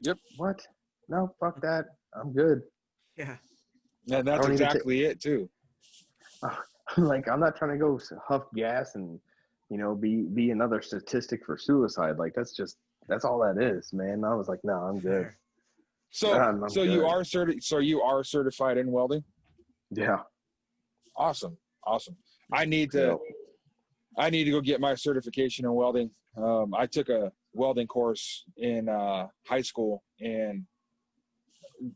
Yep. What? No, fuck that. I'm good. Yeah. And that's exactly it, too. Like, I'm not trying to go huff gas and, be another statistic for suicide. Like, that's all that is, man. I was like, no, I'm good. So you are certified in welding? Yeah. Awesome. I need to go get my certification in welding. I took a welding course in high school, and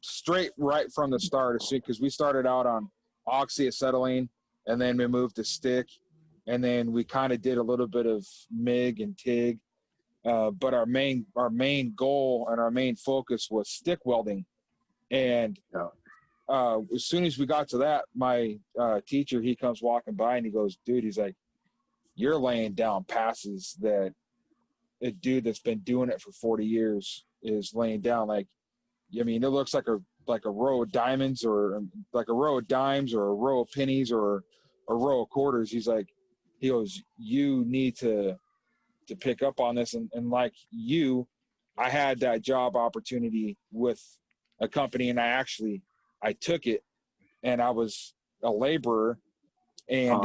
straight right from the start, because we started out on oxyacetylene, and then we moved to stick, and then we kind of did a little bit of MIG and TIG, but our main goal and our main focus was stick welding. And as soon as we got to that, my teacher, he comes walking by and he goes, dude, he's like, you're laying down passes that a dude that's been doing it for 40 years is laying down. Like, I mean, it looks like a row of diamonds, or like a row of dimes, or a row of pennies, or a row of quarters. He goes, you need to pick up on this. And like you, I had that job opportunity with a company, and I took it, and I was a laborer, and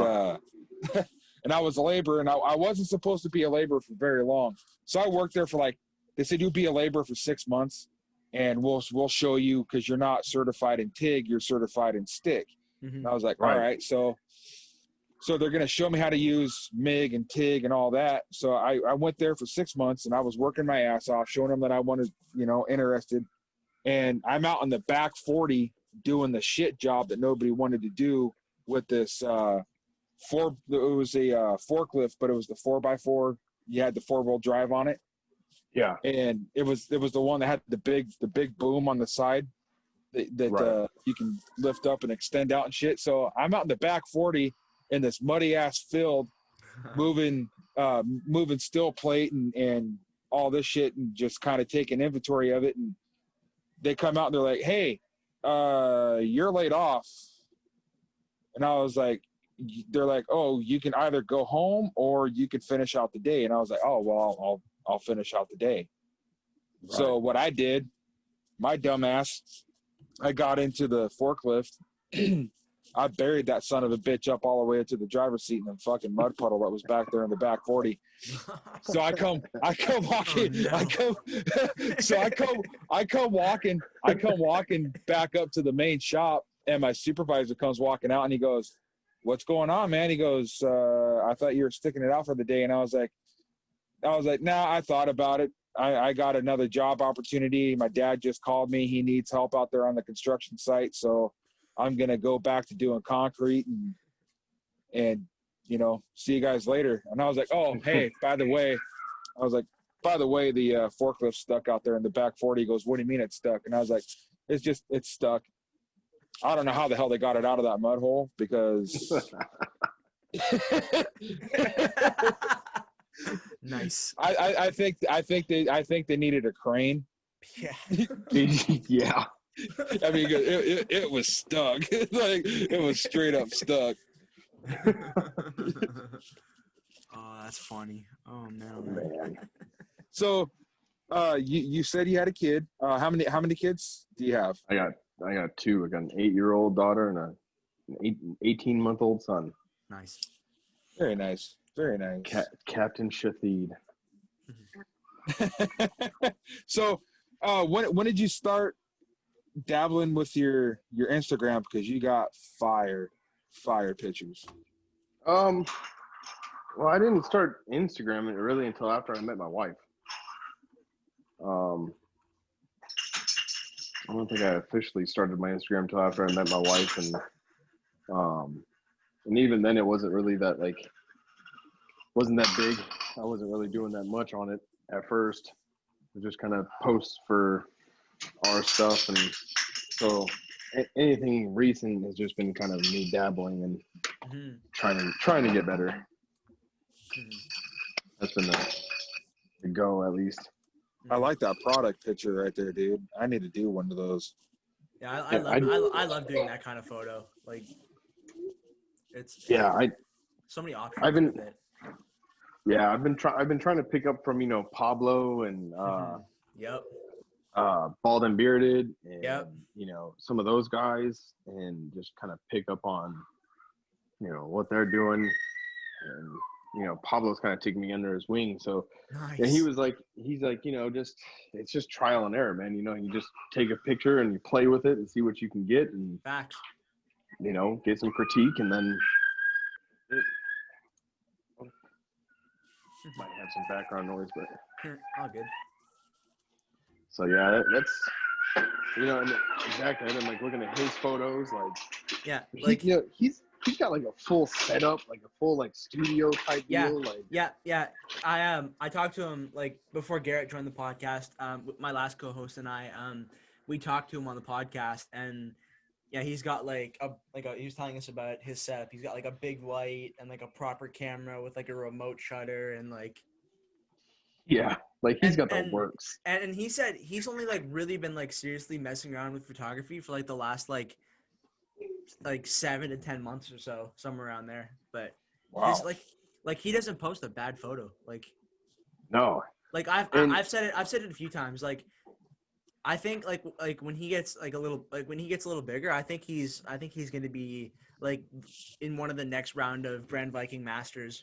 and I was a laborer, and I wasn't supposed to be a laborer for very long. So I worked there for they said, you'll be a laborer for 6 months, and we'll show you, because you're not certified in TIG, you're certified in stick. Mm-hmm. And I was like, all right. So they're going to show me how to use MIG and TIG and all that. So I went there for 6 months, and I was working my ass off, showing them that I wanted, interested. And I'm out on the back 40 doing the shit job that nobody wanted to do with this it was a forklift, but it was the 4x4. You had the 4-wheel drive on it. Yeah. And it was the one that had the big boom on the side that you can lift up and extend out and shit. So I'm out in the back 40 in this muddy ass field, moving steel plate and all this shit, and just kind of taking inventory of it. And they come out and they're like, hey, you're laid off. And I was like, they're like, oh, you can either go home or you can finish out the day. And I was like, oh, well, I'll finish out the day. Right. So what I did, my dumb ass, I got into the forklift. I buried that son of a bitch up all the way to the driver's seat in the fucking mud puddle that was back there in the back 40. So I come walking, I come walking back up to the main shop, and my supervisor comes walking out, and he goes, what's going on, man? He goes, I thought you were sticking it out for the day. And I was like, nah, I thought about it. I got another job opportunity. My dad just called me. He needs help out there on the construction site. So I'm going to go back to doing concrete and, see you guys later. And I was like, oh, hey, by the way, the forklift stuck out there in the back 40. He goes, what do you mean it's stuck? And I was like, it's stuck. I don't know how the hell they got it out of that mud hole, because nice. I think they needed a crane. Yeah. Yeah. I mean, it was stuck. Like, it was straight up stuck. Oh, that's funny. Oh man. So, you said you had a kid. How many kids do you have? I I got two. I got an 8-year-old daughter and an 18-month-old son. Nice. Very nice. Very nice. Captain Shafid. So, when did you start dabbling with your Instagram? Because you got fire pictures. Well, I didn't start Instagramming really until after I met my wife. I don't think I officially started my Instagram until after I met my wife, and even then it wasn't really that wasn't that big. I wasn't really doing that much on it at first. I just kind of posts for our stuff, and so anything recent has just been kind of me dabbling and trying to get better. That's been the go, at least. I like that product picture right there, dude. I need to do one of those. Yeah, I love doing that kind of photo. Like, it's so many options with it. Yeah, I've been trying to pick up from Pablo and Yep. Bald and Bearded and Yep. some of those guys, and just kind of pick up on what they're doing. And Pablo's kind of taking me under his wing, so Nice. and he's like just it's just trial and error, man. You just take a picture and you play with it and see what you can get, and Facts. get some critique, and then might have some background noise, but All good. so yeah, that's and exactly. I've been like looking at his photos, like Yeah, like he's got like a full setup, like a full like studio type deal. Like yeah. I talked to him like before Garrett joined the podcast. My last co-host and I, we talked to him on the podcast, and yeah, he's got he was telling us about his setup. He's got like a big light and like a proper camera with like a remote shutter and like. Yeah, like he's got the works. And he said he's only like really been like seriously messing around with photography for like the last like 7 to 10 months or so, somewhere around there. But Wow. like he doesn't post a bad photo. Like no. Like I've said it a few times. Like I think like when he gets a little bigger, I think he's going to be like in one of the next round of Grand Viking Masters.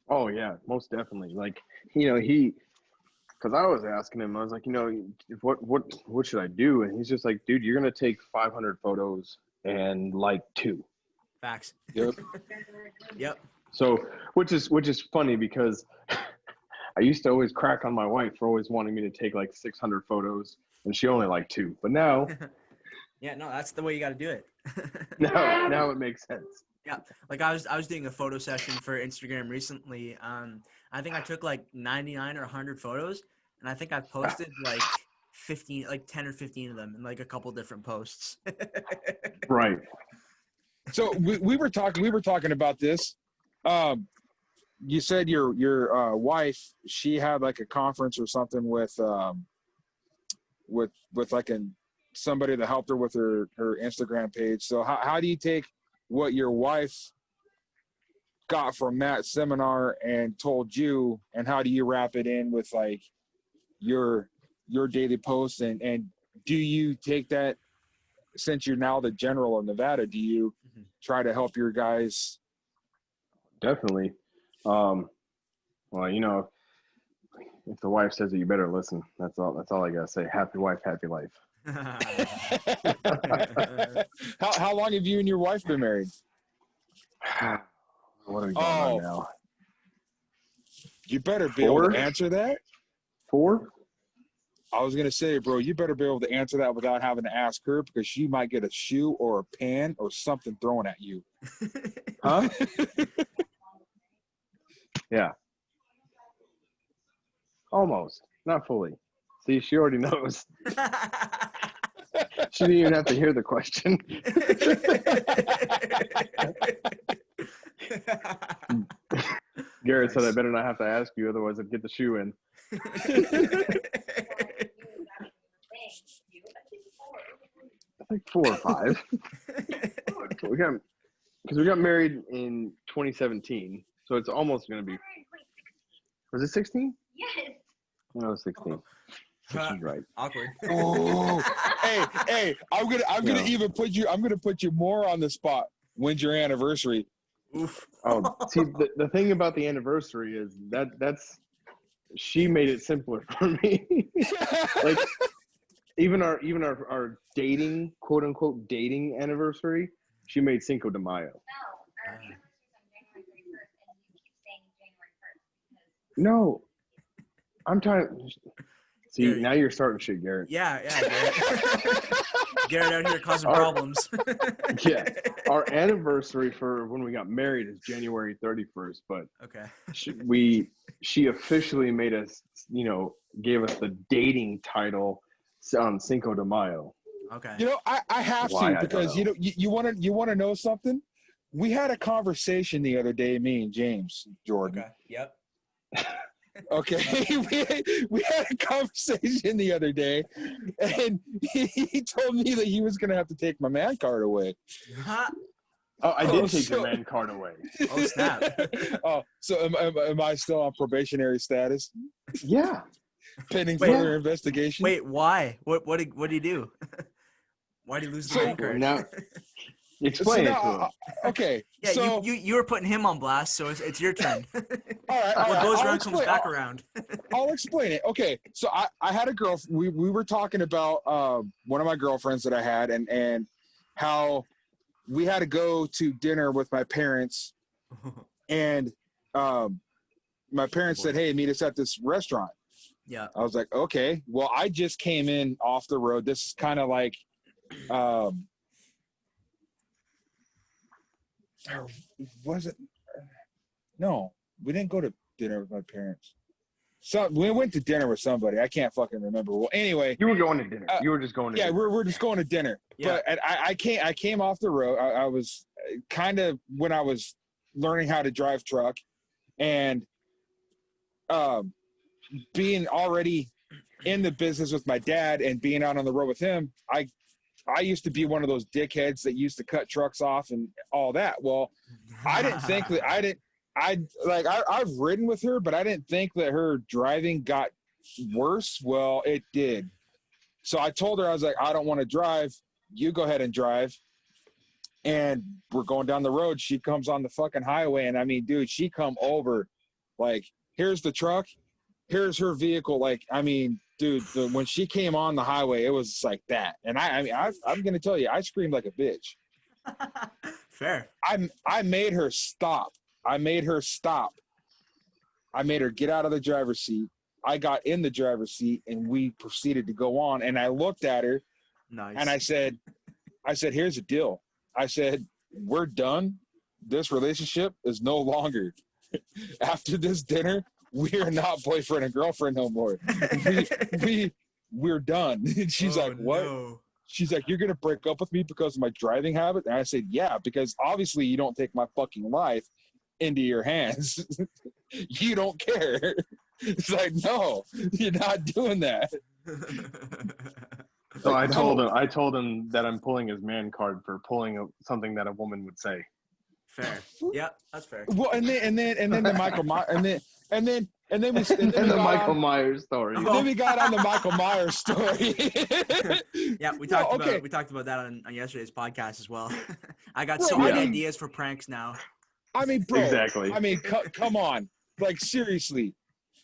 Oh yeah, most definitely. Like because I was asking him, I was like, what should I do? And he's just like, dude, you're gonna take 500 photos and like 2. Facts. Yep. Yep. So which is funny because I used to always crack on my wife for always wanting me to take like 600 photos, and she only liked 2. But now, yeah, no, that's the way you got to do it. now it makes sense. Yeah, like I was doing a photo session for Instagram recently. I think I took like 99 or 100 photos, and I think I posted like 10 or 15 of them in like a couple different posts. Right. So we were talking about this. You said your wife, she had like a conference or something with like somebody that helped her with her Instagram page. So how do you take what your wife got from that seminar and told you, and how do you wrap it in with like your daily posts, and do you take that, since you're now the general of Nevada, do you try to help your guys? Definitely. Well, if the wife says it, you better listen. That's all I gotta say. Happy wife, happy life. How long have you and your wife been married? What are we going on now? You better be able to answer that. 4? I was gonna say, bro, you better be able to answer that without having to ask her, because she might get a shoe or a pan or something thrown at you. Huh? Yeah. Almost. Not fully. See, she already knows. She didn't even have to hear the question. Garrett said I better not have to ask you, otherwise I'd get the shoe in. I think 4 or 5. We got married in 2017, so it's almost going to be. Was it 16? Yes. No, it was 16. She's right. Awkward. Oh, hey, I'm gonna even put you. I'm gonna put you more on the spot. When's your anniversary? Oof. Oh, see, the thing about the anniversary is that's she made it simpler for me. Like even our dating, quote unquote dating anniversary, she made Cinco de Mayo. No, I'm trying. See, Garrett. now you're starting shit, Garrett. Yeah, Garrett. Garrett out here causing problems. Yeah, our anniversary for when we got married is January 31st, but Okay. she officially made us, gave us the dating title on Cinco de Mayo. Okay. I have Why, to, because you want to know something. We had a conversation the other day, me and James Jordan. Okay. Yep. Okay, we had a conversation the other day, and he told me that he was going to have to take my man card away. Oh, I did take your man card away. Oh, snap. Oh, so am I still on probationary status? Yeah. Pending further investigation? Wait, why? What did he do? Why did he lose the man card? Now, explain it to him. Okay. Yeah, so, you were putting him on blast, so it's your turn. all right. What goes I'll around explain, comes back around. I'll explain it. Okay, so I had a girl. We were talking about one of my girlfriends that I had, and how we had to go to dinner with my parents, and my parents said, "Hey, meet us at this restaurant." Yeah. I was like, "Okay." Well, I just came in off the road. This is kind of like, was it? No, we didn't go to dinner with my parents. So we went to dinner with somebody. I can't fucking remember. Well, anyway, You were going to dinner. You were just going to dinner. Yeah, we're just going to dinner. Yeah. But I came off the road. I was kind of when I was learning how to drive truck, and being already in the business with my dad and being out on the road with him, I used to be one of those dickheads that used to cut trucks off and all that. Well, I didn't think that I've ridden with her, but I didn't think that her driving got worse. Well, it did. So I told her, I was like, I don't want to drive. You go ahead and drive. And we're going down the road. She comes on the fucking highway. And I mean, dude, she come over like, here's the truck. Here's her vehicle. Like, I mean, dude, when she came on the highway, it was like that. And I'm going to tell you, I screamed like a bitch. Fair. I made her stop. I made her get out of the driver's seat. I got in the driver's seat, and we proceeded to go on. And I looked at her, Nice. and I said, here's the deal. I said, we're done. This relationship is no longer. After this dinner, we are not boyfriend and girlfriend no more. We're done. And she's like, what? No. She's like, you're going to break up with me because of my driving habit? And I said, yeah, because obviously you don't take my fucking life into your hands. You don't care. It's like, no, you're not doing that. So I told him that I'm pulling his man card for pulling something that a woman would say. Fair. Yeah, that's fair. Well, and then the Michael Myers, and then we the Michael Myers story. And then we got on the Michael Myers story. Yeah, we talked about that on yesterday's podcast as well. I got so many ideas for pranks now. I mean, bro. Exactly. I mean, come on. Like, seriously,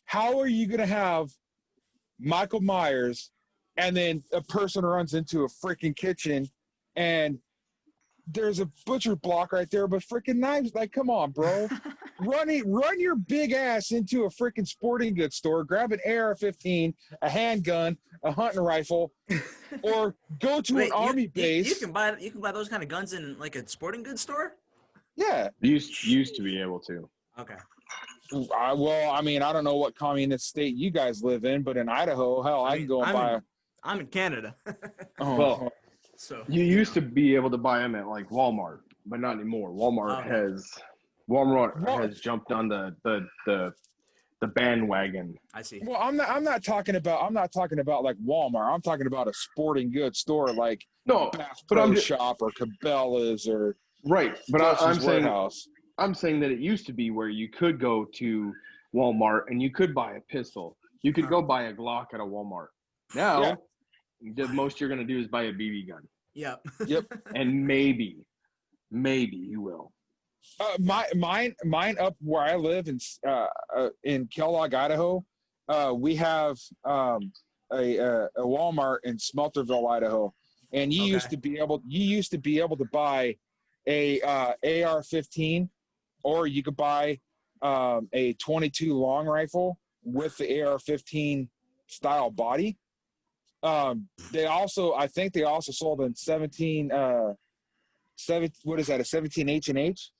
how are you gonna have Michael Myers, and then a person runs into a freaking kitchen, and there's a butcher block right there, but freaking knives. Like, come on, bro. Run your big ass into a freaking sporting goods store, grab an AR-15, a handgun, a hunting rifle, or go to an army base. You can buy those kind of guns in like a sporting goods store? Yeah. Used to be able to. Okay. Well, I mean, I don't know what communist state you guys live in, but in Idaho, hell, I can go and buy. I'm in Canada. Well, so you used to be able to buy them at like Walmart, but not anymore. Walmart has jumped on the bandwagon. I see. Well, I'm not talking about like Walmart. I'm talking about a sporting goods store like Bass Pro Shop or Cabela's or right. But I'm Warehouse. saying that it used to be where you could go to Walmart and you could buy a pistol. You could go buy a Glock at a Walmart. Now, the most you're going to do is buy a BB gun. Yep. Yep. And maybe you will. Mine up where I live in Kellogg, Idaho. We have a Walmart in Smelterville, Idaho, and you used to be able to buy a AR-15, or you could buy a 22 long rifle with the AR-15 style body. I think they also sold in 17. What is that? A 17 H&H?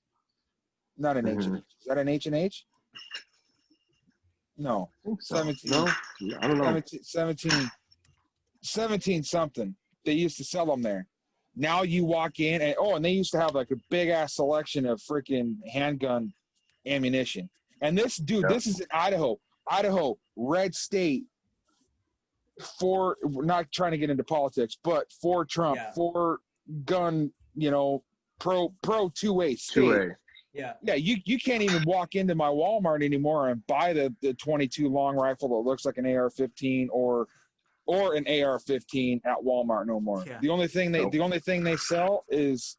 Not an H&H. Is that an H&H? No. I think so. 17. No, I don't know. 17 something. They used to sell them there. Now you walk in and they used to have like a big ass selection of freaking handgun ammunition. And this is in Idaho. Idaho, red state. We're not trying to get into politics, but for Trump, for gun, pro two-way state. Two-way. Yeah, you can't even walk into my Walmart anymore and buy the 22 long rifle that looks like an AR-15 or an AR-15 at Walmart no more. Yeah. The only thing they sell is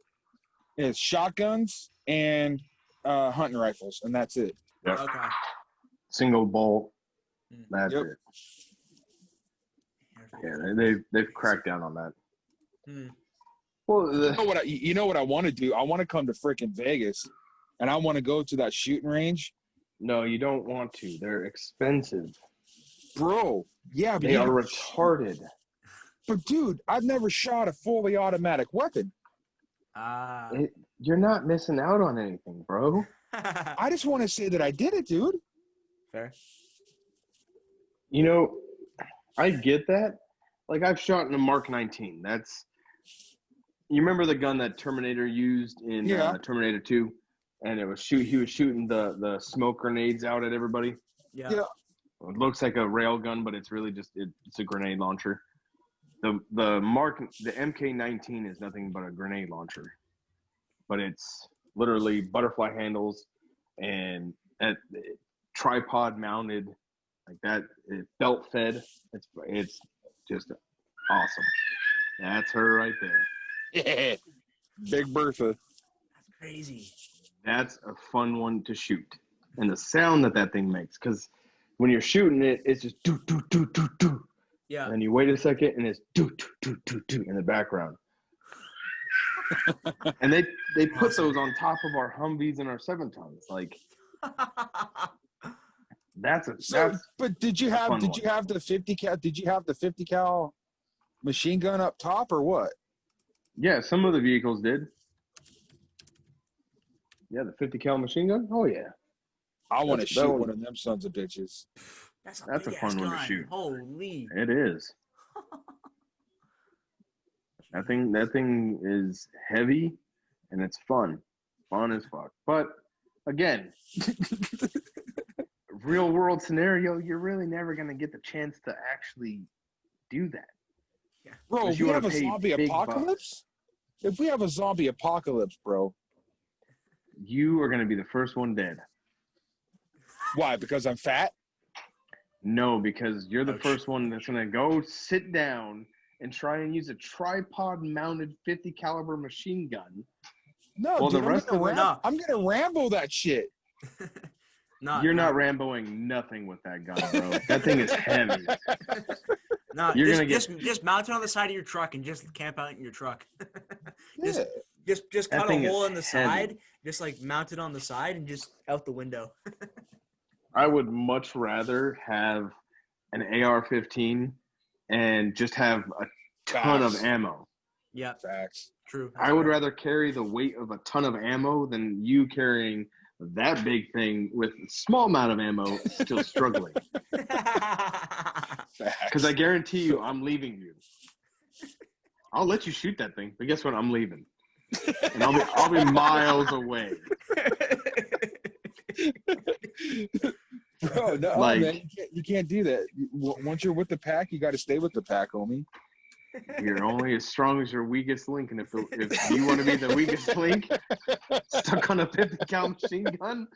shotguns and hunting rifles, and that's it. Yep. Okay. Single bolt. That's it. Yeah, they've cracked down on that. Well, you know what I want to do? I want to come to freaking Vegas, and I want to go to that shooting range. No, you don't want to. They're expensive, bro. Yeah, but they are retarded. But dude, I've never shot a fully automatic weapon. You're not missing out on anything, bro. I just want to say that I did it, dude. Fair. I get that. Like, I've shot in a Mark 19. You remember the gun that Terminator used in Terminator 2? And he was shooting the smoke grenades out at everybody? Yeah. It looks like a rail gun, but it's really just it's a grenade launcher. The MK19 is nothing but a grenade launcher. But it's literally butterfly handles and tripod mounted like that, belt fed. It's just awesome. That's her right there. Yeah, Big Bertha. That's crazy. That's a fun one to shoot, and the sound that thing makes, because when you're shooting it, it's just do do do do do. Yeah. And then you wait a second, and it's do do do do do in the background. And they put those on top of our Humvees and our 7-tons, like. But did you have the 50 cal? Did you have the 50 cal machine gun up top or what? Yeah, some of the vehicles did. Yeah, the 50 cal machine gun. Oh yeah. I want to shoot one of them sons of bitches. That's a fun one to shoot. Holy. It is. That thing is heavy, and it's fun. Fun as fuck. But again. Real world scenario, you're really never going to get the chance to actually do that. Yeah. Bro, if we have a zombie apocalypse, bro. You are going to be the first one dead. Why? Because I'm fat? No, because you're the first one that's going to go sit down and try and use a tripod mounted 50 caliber machine gun. No, well, dude, I'm going to Rambo that shit. You're not Ramboing nothing with that gun, bro. That thing is heavy. Just mount it on the side of your truck and just camp out in your truck. Just cut a hole in the side, just like mount it on the side and just out the window. I would much rather have an AR-15 and just have a ton of ammo. Yeah, facts. True. I would rather carry the weight of a ton of ammo than you carrying that big thing with a small amount of ammo still struggling. Because I guarantee you I'm leaving you. I'll let you shoot that thing, but guess what? I'm leaving. And I'll be miles away. Bro, no, man, you can't do that. Once you're with the pack, you got to stay with the pack, homie. You're only as strong as your weakest link, and if you want to be the weakest link, stuck on a 50 cal machine gun,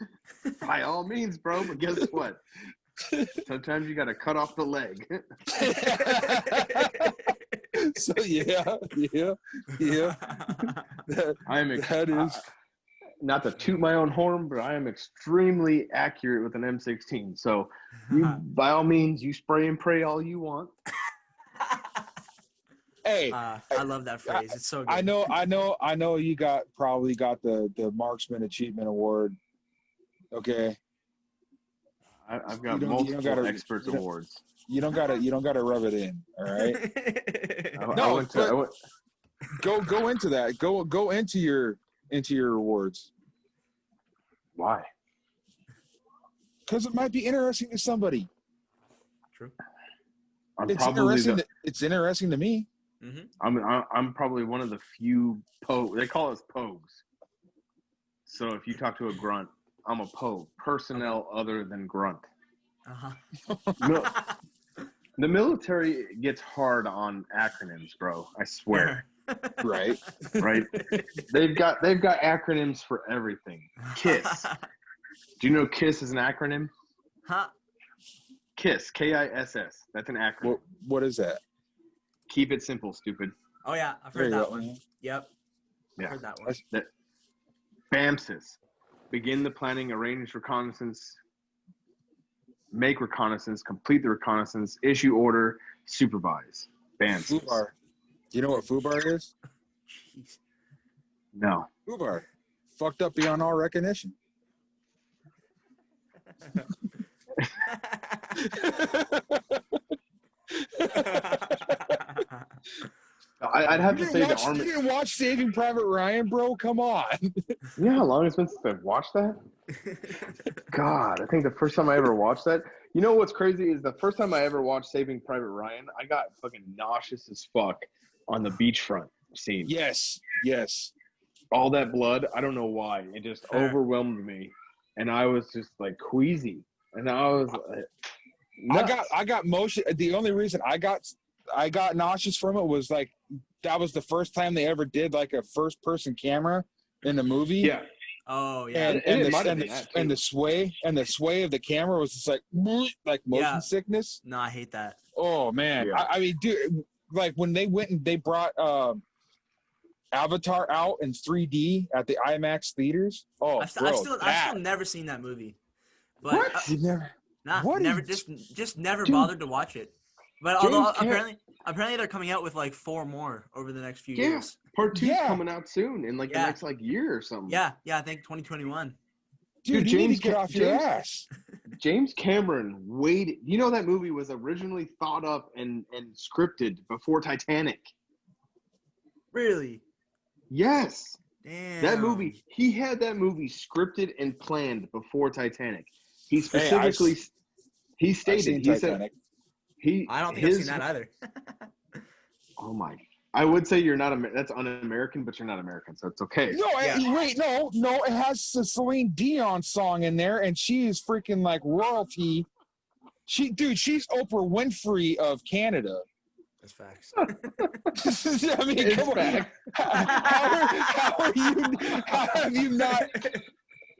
by all means, bro. But guess what? Sometimes you got to cut off the leg. So yeah. That is. Not to toot my own horn, but I am extremely accurate with an M16. So, you by all means, you spray and pray all you want. Hey, I love that phrase. It's so good. I know. You probably got the Marksman Achievement Award. Okay. I've got multiple experts awards. You don't gotta rub it in. All right. Go into that. Go into your awards. Why? Because it might be interesting to somebody. True. It's interesting to me. Mm-hmm. I'm probably one of the few they call us pogues. So if you talk to a grunt, I'm a pogue. Personnel other than grunt. No, the military gets hard on acronyms, bro. I swear. Right. They've got acronyms for everything. KISS. Do you know KISS is an acronym? Huh? KISS, KISS. That's an acronym. What is that? Keep it simple, stupid. Oh yeah, I've heard that one. Yep. Yeah. I've heard that one. BAMSIS. Begin the planning, arrange reconnaissance, make reconnaissance, complete the reconnaissance, issue order, supervise. BAMSIS. FUBAR. Do you know what FUBAR is? Jeez. No. FUBAR. Fucked up beyond all recognition. I'd have to say the Army. You didn't watch Saving Private Ryan, bro? Come on. You know how long it's been since I've watched that? God, I think the first time I ever watched that. You know what's crazy is the first time I ever watched Saving Private Ryan, I got fucking nauseous as fuck on the beachfront scene. Yes. All that blood, I don't know why. It just overwhelmed me. And I was just like queasy. And I was like, nuts. I got motion. The only reason I got nauseous from it was like that was the first time they ever did like a first person camera in a movie. Yeah. Oh yeah. And the sway of the camera was just like motion sickness. No, I hate that. Oh man. Yeah. I mean, dude, like when they went and they brought Avatar out in 3D at the IMAX theaters. Oh, I've still never seen that movie. But what? You never? Nah, what never. Just never bothered to watch it. But although apparently they're coming out with like 4 more over the next few years. Part 2 is coming out soon in like the next like year or something. Yeah, I think 2021. Dude, you need to get off your ass. James Cameron waited. You know that movie was originally thought up and scripted before Titanic. Really? Yes. Damn. That movie, he had that movie scripted and planned before Titanic. He specifically, he stated, he said, I don't think I've seen that either. Oh my! I would say you're not that's un-American, but you're not American, so it's okay. No, wait, no, it has a Celine Dion song in there, and she is freaking like royalty. She's Oprah Winfrey of Canada. That's facts. I mean, come on.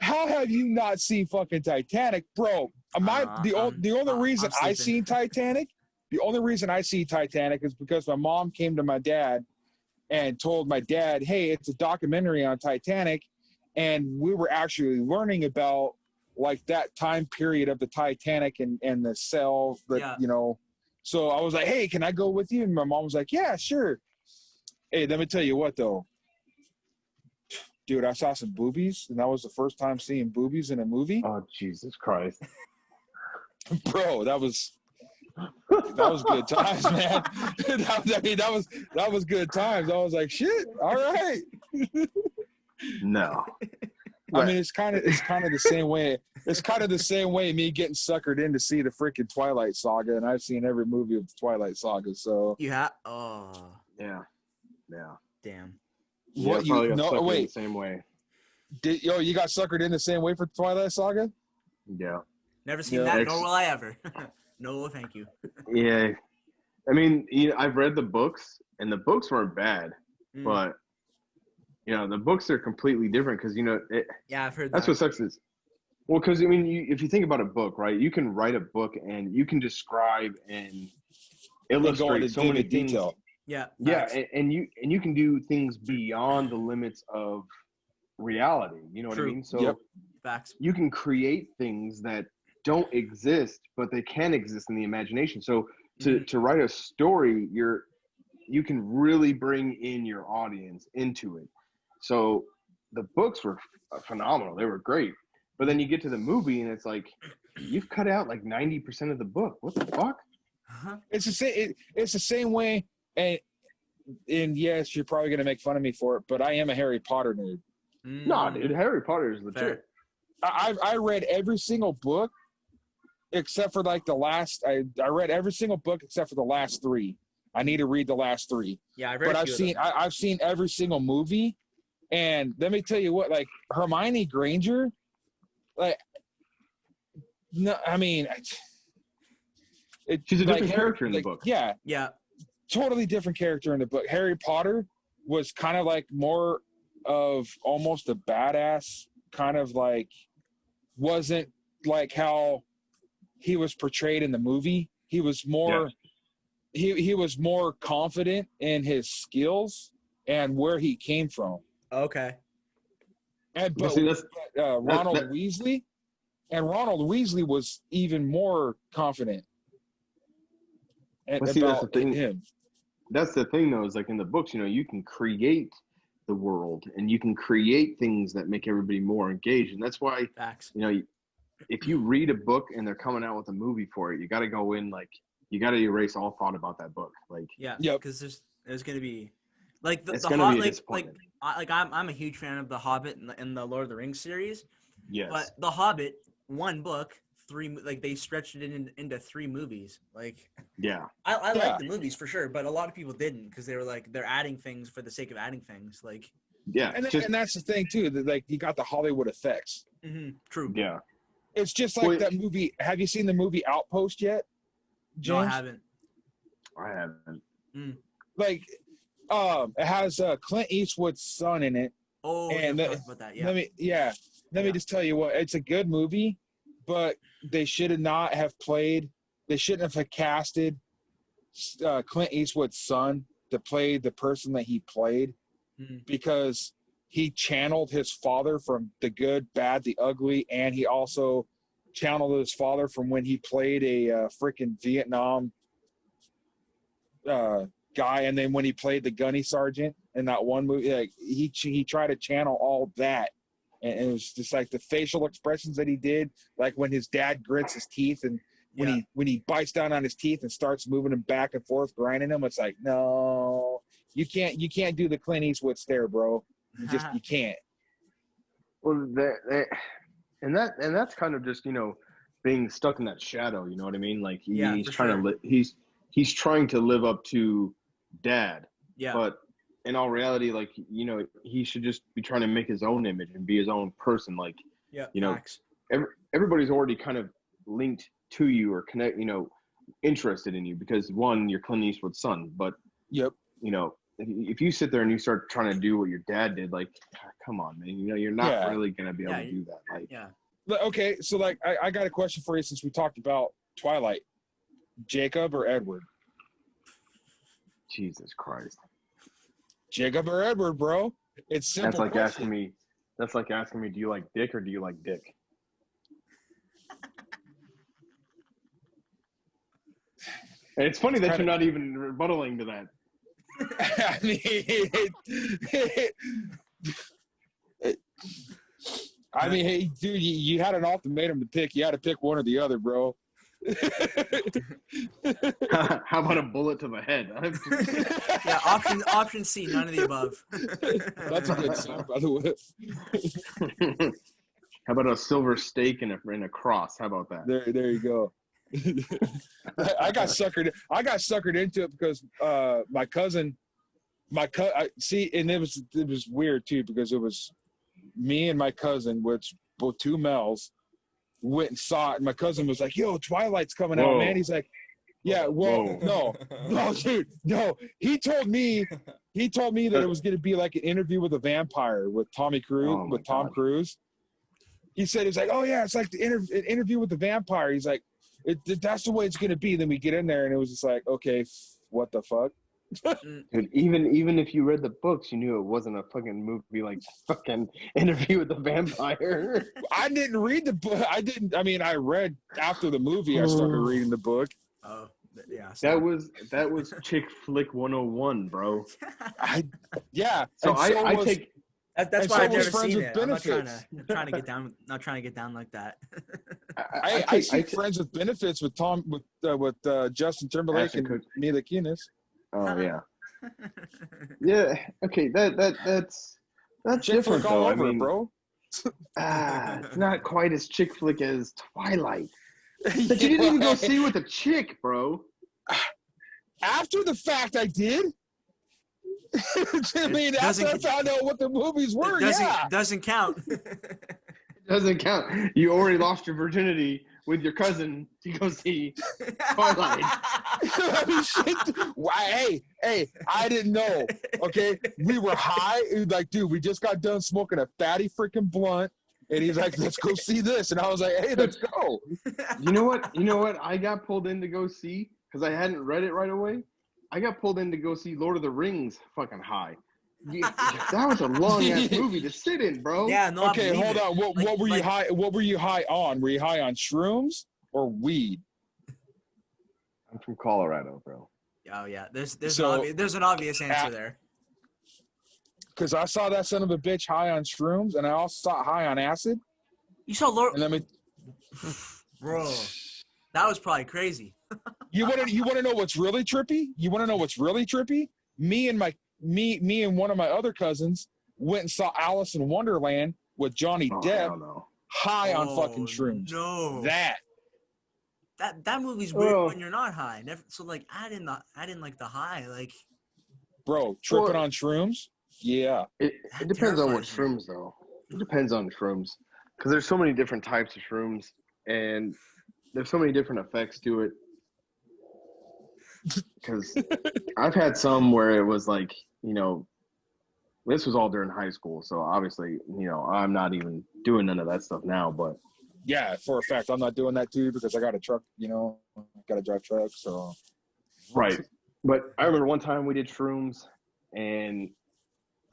How have you not seen fucking Titanic, bro? The only reason I seen Titanic is because my mom came to my dad and told my dad, "Hey, it's a documentary on Titanic," and we were actually learning about like that time period of the Titanic and the cell that you know. So I was like, "Hey, can I go with you?" And my mom was like, "Yeah, sure." Hey, let me tell you what though. Dude, I saw some boobies, and that was the first time seeing boobies in a movie. Oh, Jesus Christ. Bro, that was good times, man. that was good times. I was like, shit, all right. No. I mean, it's kind of the same way. It's kind of the same way me getting suckered in to see the freaking Twilight Saga, and I've seen every movie of the Twilight Saga. So you have? Oh, yeah. Damn. What you got suckered in the same way? You got suckered in the same way for Twilight Saga? Yeah. Never seen that, nor will I ever. No, thank you. Yeah. I mean, I've read the books, and the books weren't bad, but the books are completely different because I've heard that's that. what sucks is Well, because I mean, if you think about a book, right? You can write a book and you can describe and And go into illustrate so many vivid things. detail. Yeah. Yeah, Facts. and you can do things beyond the limits of reality. You know what I True. mean? Yep. So Facts. you can create things that don't exist, but they can exist in the imagination. So to write a story, you can really bring in your audience into it. So the books were phenomenal. They were great. But then you get to the movie and it's like, you've cut out like 90% of the book. What the fuck? Uh-huh. It's the same. It's the same way. And yes, you're probably gonna make fun of me for it, but I am a Harry Potter nerd. Nah, dude, Harry Potter is legit. Fair. I read every single book except for like the last. I read every single book except for the last 3. I need to read the last 3. Yeah, I read. But I've seen every single movie, and let me tell you what, like Hermione Granger, like no, I mean, She's a like, different character in the book. Yeah, Yeah. totally different character in the book. Harry Potter was kind of like more of almost a badass, kind of like wasn't like how he was portrayed in the movie. He was more he was more confident in his skills and where he came from. Okay. And But but, see, Ronald Weasley was even more confident But see, that's the about thing. him. That's the thing, though, is like in the books, you can create the world and you can create things that make everybody more engaged. And that's why, Facts. if you read a book and they're coming out with a movie for it, you got to go in like you got to erase all thought about that book. Like, Yeah. Yep. Because there's gonna be like it's the gonna be a like disappointment. I'm a huge fan of the Hobbit and the Lord of the Rings series. Yes. But the Hobbit, one book, 3 like they stretched it into 3 movies. Like Yeah. I Yeah. like the movies for sure, but a lot of people didn't because they were like they're adding things for the sake of adding things. Like Yeah. And that's the thing too, that like you got the Hollywood effects. True. Yeah. It's just like that movie. Have you seen the movie Outpost yet, James? No, I haven't. I haven't. Like, it has Clint Eastwood's son in it. Oh, And you talked about that. Yeah. Let me just tell you what. It's a good movie, but they should not have played. They shouldn't have casted Clint Eastwood's son to play the person that he played, because he channeled his father from The Good, Bad, the Ugly, and he also channeled his father from when he played a freaking Vietnam guy, and then when he played the gunny sergeant in that one movie, like he tried to channel all that, and it was just like the facial expressions that he did, like when his dad grits his teeth, and when he bites down on his teeth and starts moving them back and forth, grinding them. It's like, no, you can't do the Clint Eastwood stare, bro. You can't. Well, that's kind of just being stuck in that shadow. You know what I mean? Like he's trying to he's trying to live up to Dad. Yeah. But in all reality, like he should just be trying to make his own image and be his own person. Like everybody's already kind of linked to you or connect, interested in you because one, you're Clint Eastwood's son. But if you sit there and you start trying to do what your dad did, like, come on, man, you're not really gonna be able to do that. Like, okay, so like I got a question for you since we talked about Twilight. Jacob or Edward? Jesus Christ. Jacob or Edward, bro? It's simple. That's like asking me. That's like asking me, do you like dick or do you like dick? And it's funny that you're not even rebuttaling to that. I mean, hey, dude, you had an ultimatum to pick. You had to pick one or the other, bro. How about a bullet to the head? Option C, none of the above. That's a good song, by the way. How about a silver stake and a cross? How about that? There you go. I got suckered into it because my cousin, see, and it was weird too because it was me and my cousin, which both 2 males, went and saw it, and my cousin was like, "Yo, Twilight's coming out, man." He's like, "Yeah, well, no, dude, no." He told me that it was going to be like an interview with a vampire with Tom Cruise. he said, he's like, oh yeah, it's like the interview with the vampire. He's like, that's the way it's gonna be. Then we get in there, and it was just like, okay, what the fuck? Dude, even if you read the books, you knew it wasn't a fucking movie like fucking Interview with the Vampire. I didn't read the book. I mean, I read after the movie. I started reading the book. Oh, yeah. That was chick flick 101, bro. Yeah. So I take. That's why I've never Friends seen with it. I'm Benefits. not trying to get down. Not trying to get down like that. I see Friends with Benefits with Justin Timberlake Ashton and Mila Kunis. Oh yeah. Yeah. Okay. That's Chick different flick all though. I over mean, it, bro. it's not quite as chick flick as Twilight. But you didn't even go see with a chick, bro. After the fact, I did. I mean, after I found out what the movies were, Doesn't count. Doesn't count. You already lost your virginity with your cousin to go see Twilight. Hey, I didn't know. Okay, we were high. Like, dude, we just got done smoking a fatty freaking blunt, and he's like, "Let's go see this," and I was like, "Hey, let's go." You know what? I got pulled in to go see because I hadn't read it right away. I got pulled in to go see Lord of the Rings fucking high. Yeah, that was a long ass movie to sit in, bro. Yeah, no. Okay, hold on. What were you high? What were you high on? Were you high on shrooms or weed? I'm from Colorado, bro. Oh yeah, there's an obvious answer there. Because I saw that son of a bitch high on shrooms, and I also saw it high on acid. You saw Lord? And Bro, that was probably crazy. You want to know what's really trippy? You want to know what's really trippy? Me and one of my other cousins went and saw Alice in Wonderland with Johnny Depp high on fucking shrooms. No. That movie's weird when you're not high. So like I didn't like the high, like bro, tripping on shrooms? Yeah. It depends on what shrooms though. It depends on shrooms. Because there's so many different types of shrooms and there's so many different effects to it. Because I've had some where it was like, this was all during high school. So obviously, I'm not even doing none of that stuff now. But yeah, for a fact, I'm not doing that too because I got a truck, got to drive trucks. So. Right. But I remember one time we did shrooms and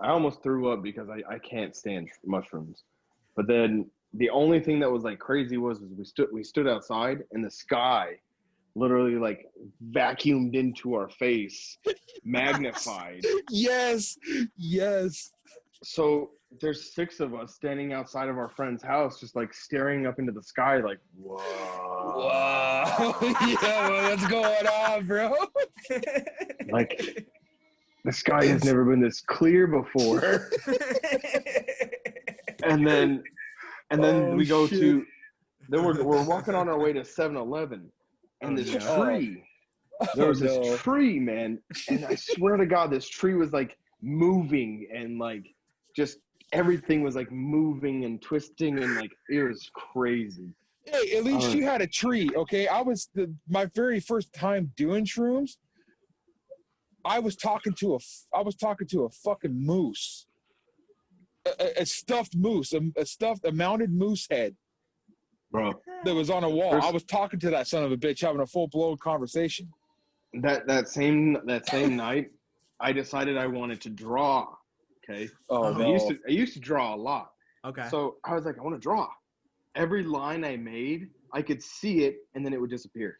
I almost threw up because I can't stand mushrooms. But then the only thing that was like crazy was we stood outside and the sky literally like vacuumed into our face, magnified. Yes. So there's 6 of us standing outside of our friend's house, just like staring up into the sky, like, whoa. Yeah, what's going on, bro? Like, the sky has never been this clear before. and then we go to, then we're walking on our way to 7-Eleven. And this tree, there was this tree, man. And I swear to God, this tree was like moving and like just everything was like moving and twisting and like it was crazy. Hey, at least you had a tree, okay? My very first time doing shrooms. I was talking to a fucking moose, a stuffed moose, a mounted moose head. Bro, that was on a wall. I was talking to that son of a bitch, having a full-blown conversation. That same night, I decided I wanted to draw. Okay. Oh no. I used to draw a lot. Okay. So I was like, I want to draw. Every line I made, I could see it, and then it would disappear.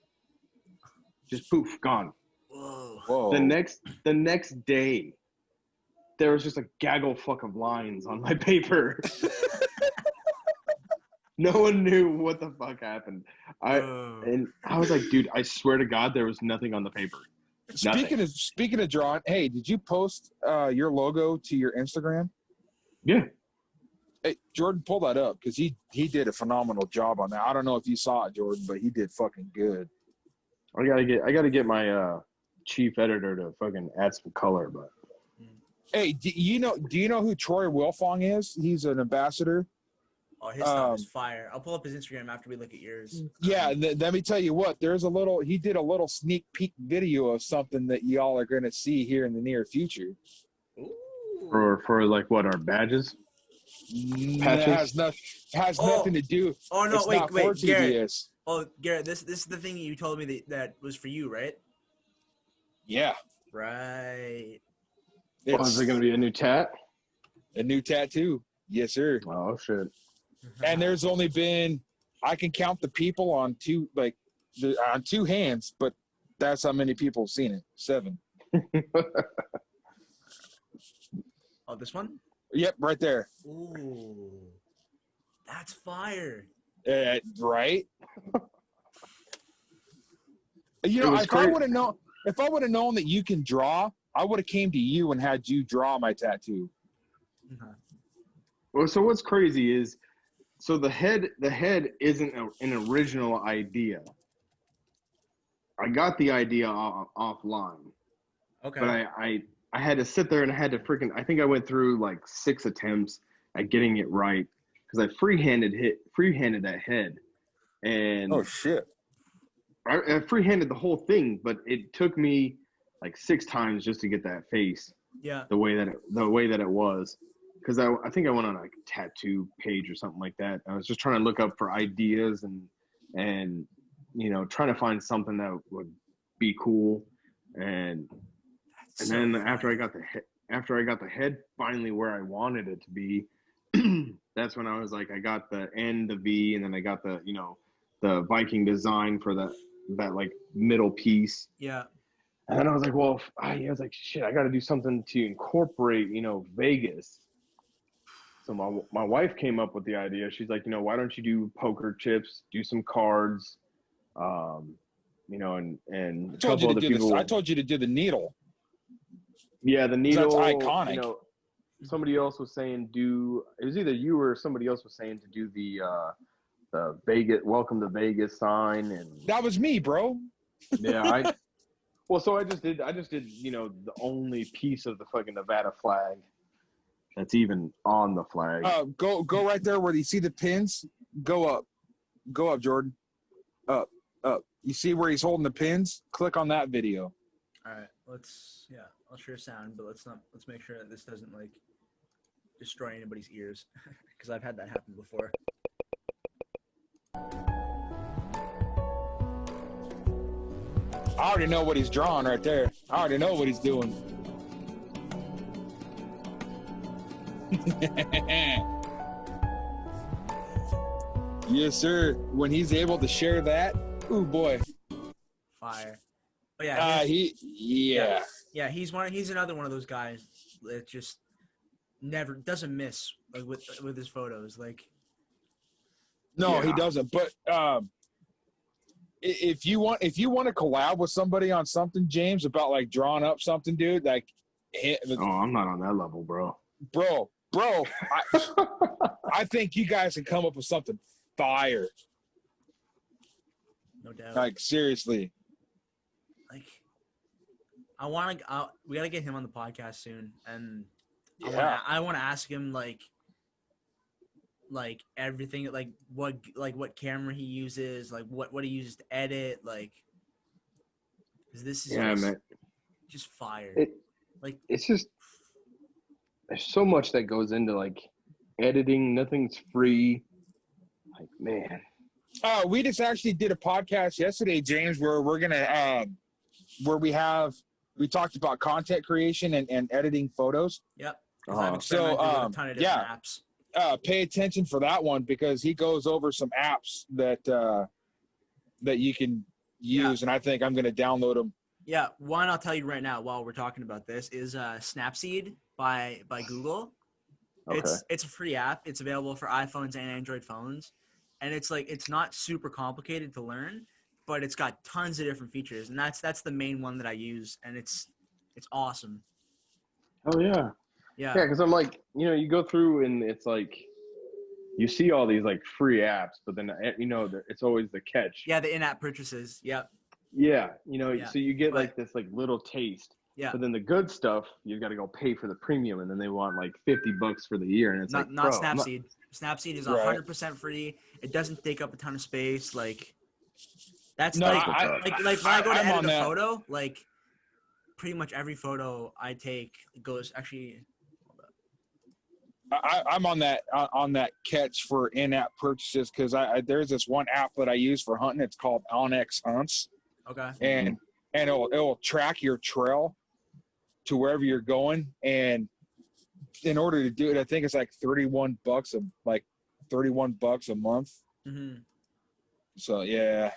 Just poof, gone. Whoa. The next day, there was just a gaggle fuck of lines on my paper. No one knew what the fuck happened. And I was like, dude, I swear to God, there was nothing on the paper. Speaking of drawing, hey, did you post your logo to your Instagram? Yeah. Hey, Jordan, pull that up because he did a phenomenal job on that. I don't know if you saw it, Jordan, but he did fucking good. I gotta get my chief editor to fucking add some color, but. Hey, do you know who Troy Wilfong is? He's an ambassador. Oh, his stuff is fire. I'll pull up his Instagram after we look at yours. Yeah, let me tell you what. He did a little sneak peek video of something that y'all are going to see here in the near future. For like what, our badges? Patches? Has nothing to do. Oh no! It's not for Garrett. TBS. Oh, Garrett, this is the thing you told me that was for you, right? Yeah. Right. Is there going to be a new tat? A new tattoo. Yes, sir. Oh, shit. And there's only been, I can count the people on on two hands, but that's how many people have seen it. 7. Oh, this one? Yep, right there. Ooh, that's fire. Right? You know, if I would have known that you can draw, I would have came to you and had you draw my tattoo. Well, so what's crazy is, so the head isn't an original idea. I got the idea offline. Okay. But I had to sit there and I had to I think I went through like 6 attempts at getting it right because I freehanded that head. And Oh shit. I freehanded the whole thing, but it took me like 6 times just to get that face. Yeah. The way that it was. Because I think I went on a tattoo page or something like that. I was just trying to look up for ideas and you know, trying to find something that would be cool. And then after I got the head finally where I wanted it to be, that's when I was like, I got the N, the V, and then I got the, you know, the Viking design for that like middle piece. Yeah. And then I was like, well, I was like, shit, I got to do something to incorporate, you know, Vegas. So my wife came up with the idea. She's like, you know, why don't you do poker chips, do some cards, you know, and a couple other people. I told you to do the needle. Yeah, the needle. That's iconic. You know, somebody else was saying it was either you or somebody else was saying to do the Vegas, welcome to Vegas sign. And that was me, bro. Yeah, so I just did, you know, the only piece of the fucking Nevada flag that's even on the flag. Go right there where you see the pins. Go up, Jordan. Up. You see where he's holding the pins? Click on that video. All right, I'll share sound, but let's make sure that this doesn't like destroy anybody's ears, because I've had that happen before. I already know what he's drawing right there. I already know what he's doing. Yes, sir. When he's able to share that, ooh boy, fire. Oh yeah. Yeah. He's another one of those guys that just never doesn't miss like with his photos. Like, no, he doesn't. But if you want to collab with somebody on something, James, about like drawing up something, dude, like, I'm not on that level, bro. I think you guys can come up with something fire. No doubt. Like, seriously. Like, we gotta get him on the podcast soon, and I want to ask him like everything, like what camera he uses, like what he uses to edit, like, because this is just fire. It's just, there's so much that goes into like editing. Nothing's free. Like, man. We just actually did a podcast yesterday, James, where we're gonna we talked about content creation and editing photos. Yep. I've experimented with a ton of different apps. Pay attention for that one, because he goes over some apps that you can use, and I think I'm gonna download them. Yeah, one I'll tell you right now while we're talking about this is Snapseed by Google. Okay. It's a free app. It's available for iPhones and Android phones, and it's not super complicated to learn, but it's got tons of different features, and that's the main one that I use, and it's awesome. Oh yeah. Yeah. Yeah, because I'm like, you know, you go through and it's like, you see all these like free apps, but then, you know, it's always the catch. Yeah, the in-app purchases. Yep. Yeah, you know, Yeah. So you get like this like little taste. Yeah. But then the good stuff, you got to go pay for the premium, and then they want like $50 for the year, and it's not Snapseed. Snapseed is 100% free. It doesn't take up a ton of space. Like, that's when I go to edit a photo, like, pretty much every photo I take goes actually. I'm on that catch for in-app purchases because there's this one app that I use for hunting. It's called Onyx Hunts, Okay. and it'll track your trail to wherever you're going. And in order to do it, I think it's like $31 a month. Mm-hmm. So yeah.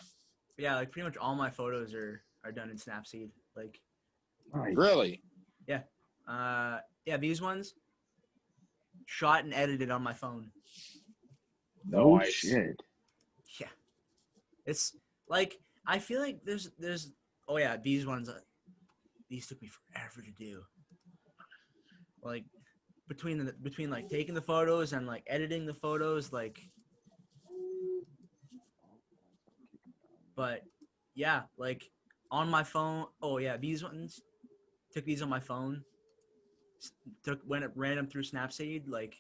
Yeah, like pretty much all my photos are done in Snapseed. Like, Nice. Really? yeah, these ones shot and edited on my phone. No Nice. shit. Yeah, it's like I feel like there's oh yeah, these ones these took me forever to do. Like between like taking the photos and like editing the photos, like. But yeah, like on my phone. Oh yeah, these ones took these on my phone. Ran them through Snapseed. Like,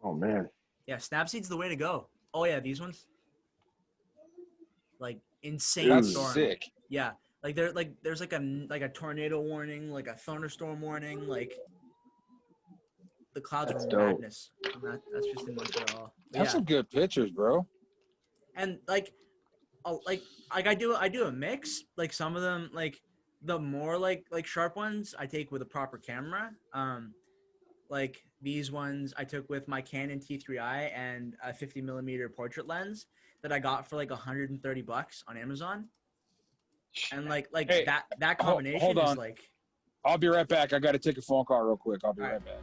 Oh man. yeah, Snapseed's the way to go. Oh yeah, these ones. Like insane That's storm. sick. Yeah, like there's like a tornado warning, like a thunderstorm warning, like the clouds That's are dope. madness. And that's just in Montreal. But That's yeah, some good pictures, bro. and like I do a mix. Like some of them, like the more like sharp ones, I take with a proper camera. Like these ones I took with my Canon T3i and a 50mm portrait lens that I got for like $130 on Amazon. And like Hey, that combination hold on. is like. I'll be right back. I got to take a phone call real quick. I'll be All right right. back.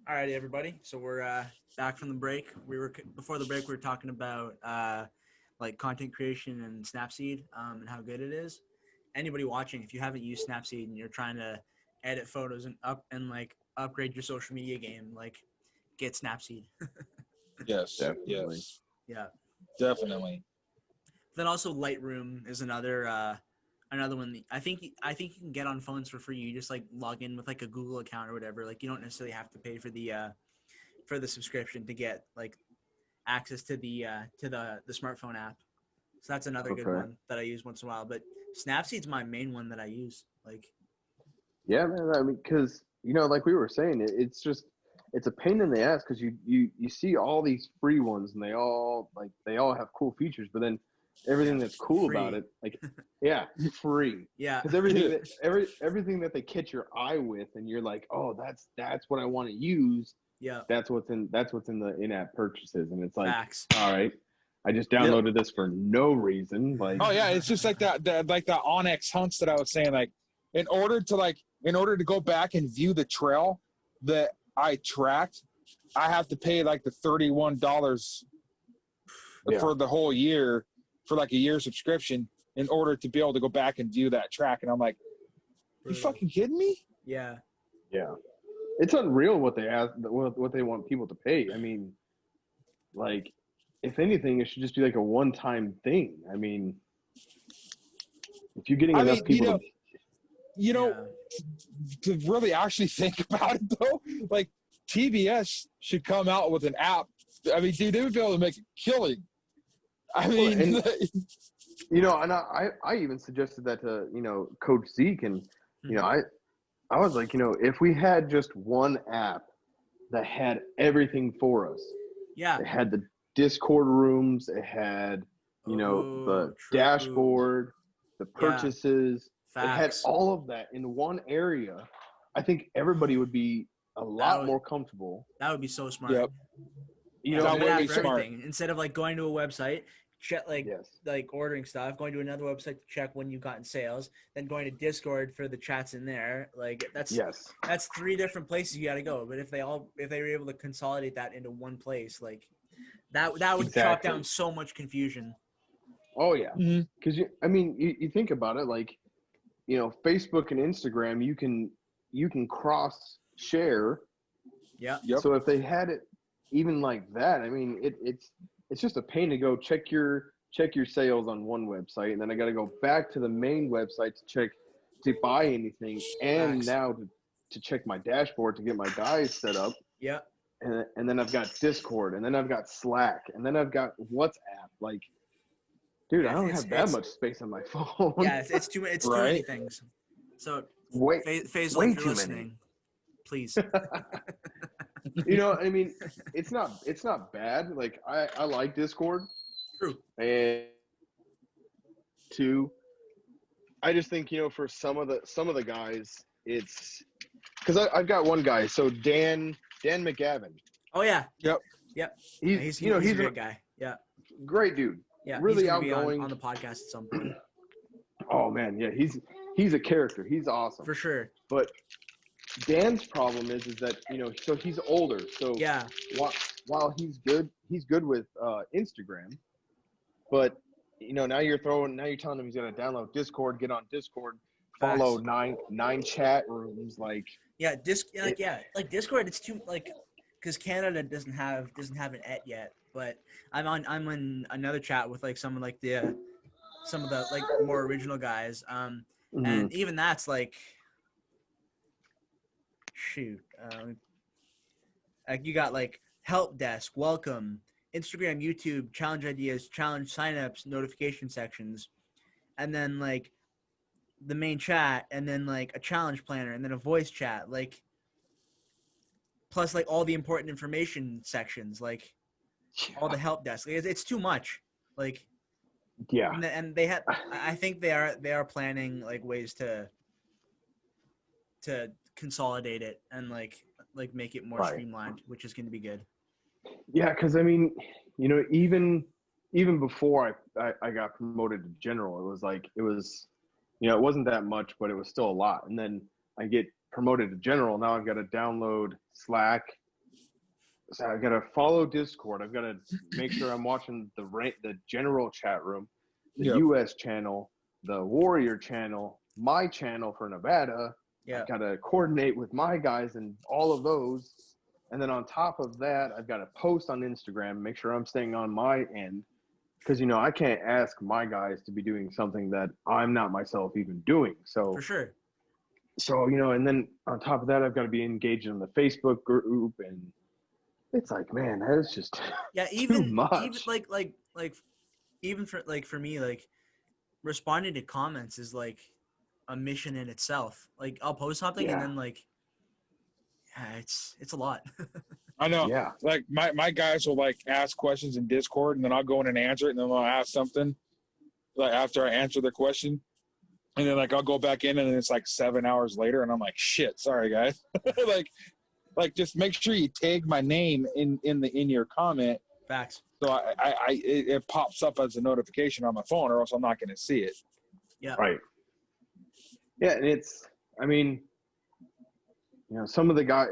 Alrighty, everybody. So we're back from the break. Before the break. We were talking about like content creation and Snapseed and how good it is. Anybody watching, if you haven't used Snapseed and you're trying to edit photos and upgrade your social media game, like get Snapseed. Yes. Definitely. Yes. Yeah. Definitely. Then also Lightroom is another one. I think you can get on phones for free. You just like log in with like a Google account or whatever. Like you don't necessarily have to pay for the subscription to get like access to the smartphone app. So that's another good one that I use once in a while. But Snapseed's my main one that I use. Like. Yeah, man. I mean, because like we were saying, it's a pain in the ass because you see all these free ones and they all have cool features, but then everything that's cool free. about it, like, yeah, free. Yeah. Because everything that they catch your eye with, and you're like, oh, that's what I want to use. Yeah. That's what's in the in-app purchases, and it's like, Facts. all right, I just downloaded this for no reason. Like, Oh yeah, it's just like that Onyx Hunts that I was saying. Like, in order to go back and view the trail that I tracked, I have to pay like the $31 for the whole year, for like a year subscription, in order to be able to go back and view that track. And I'm like, you fucking kidding me? Yeah. Yeah. It's unreal what they ask, what they want people to pay. I mean, like, if anything, it should just be like a one-time thing. I mean, if you're getting enough people to really actually think about it though, like TBS should come out with an app. I mean, dude, they would be able to make a killing. I mean, and I even suggested that to, Coach Zeke, and, I was like, if we had just one app that had everything for us. Yeah. It had the Discord rooms, it had, the dashboard, the purchases. Facts. It had all of that in one area. I think everybody would be a lot more comfortable. That would be so smart. Yep. That would be smart. Everything. Instead of like going to a website, check like ordering stuff, going to another website to check when you got in sales, then going to Discord for the chats in there. Like that's 3 different places you got to go. But if they were able to consolidate that into one place, like that would chop down so much confusion. Oh yeah, Mm-hmm. because you think about it, like, Facebook and Instagram, you can cross share. Yeah. Yep. So if they had it even like that, I mean, it's just a pain to go check your sales on one website, and then I got to go back to the main website to buy anything, and Facts. now to check my dashboard to get my guys set up. Yeah. And then I've got Discord, and then I've got Slack, and then I've got WhatsApp. Like, dude, Yeah, I don't have that much space on my phone. Yeah, it's too many. It's too many things. So, way Faisal, way if you're too listening, please. I mean, it's not bad. Like, I like Discord, True. and two, I just think, for some of the guys, it's because I've got one guy. So Dan McGavin. Oh yeah. Yep. Yep. He's He's he's a good guy. Yeah. great dude. Yeah. Really he's gonna outgoing. be on the podcast at some point. Oh man, yeah, he's a character. He's awesome. For sure. But Dan's problem is that so he's older. So Yeah. while he's good with Instagram, but now you're telling him he's gonna download Discord, get on Discord, follow nine chat rooms, like. Yeah, like Discord. It's too because Canada doesn't have an et yet. But I'm on another chat with like some of the like more original guys. And even that's like, shoot, like you got like help desk, welcome, Instagram, YouTube, challenge ideas, challenge signups, notification sections, and then like the main chat, and then like a challenge planner, and then a voice chat, like plus like all the important information sections, like all the help desk. It's too much. Like, yeah, and I think they are planning like ways to consolidate it and like make it more streamlined, which is going to be good. Yeah, because I mean, even before I got promoted to general, it was it wasn't that much, but it was still a lot. And then I get promoted to general. Now I've got to download Slack. So I've got to follow Discord. I've got to make sure I'm watching the general chat room, the US channel, the Warrior channel, my channel for Nevada. Yeah. I've got to coordinate with my guys and all of those. And then on top of that, I've got to post on Instagram, make sure I'm staying on my end. Because, I can't ask my guys to be doing something that I'm not myself even doing. So For sure. So, and then on top of that, I've got to be engaged in the Facebook group, and it's like, man, that is just too much. Even for me, like responding to comments is like a mission in itself. Like I'll post something and then like, yeah, it's a lot. I know. Yeah. Like my guys will like ask questions in Discord, and then I'll go in and answer it, and then they'll ask something like after I answer their question. And then like I'll go back in, and then it's like 7 hours later, and I'm like, shit, sorry guys. like just make sure you tag my name in your comment. Facts. So it pops up as a notification on my phone, or else I'm not going to see it. Yeah. Right. Yeah, and I mean, some of the guys,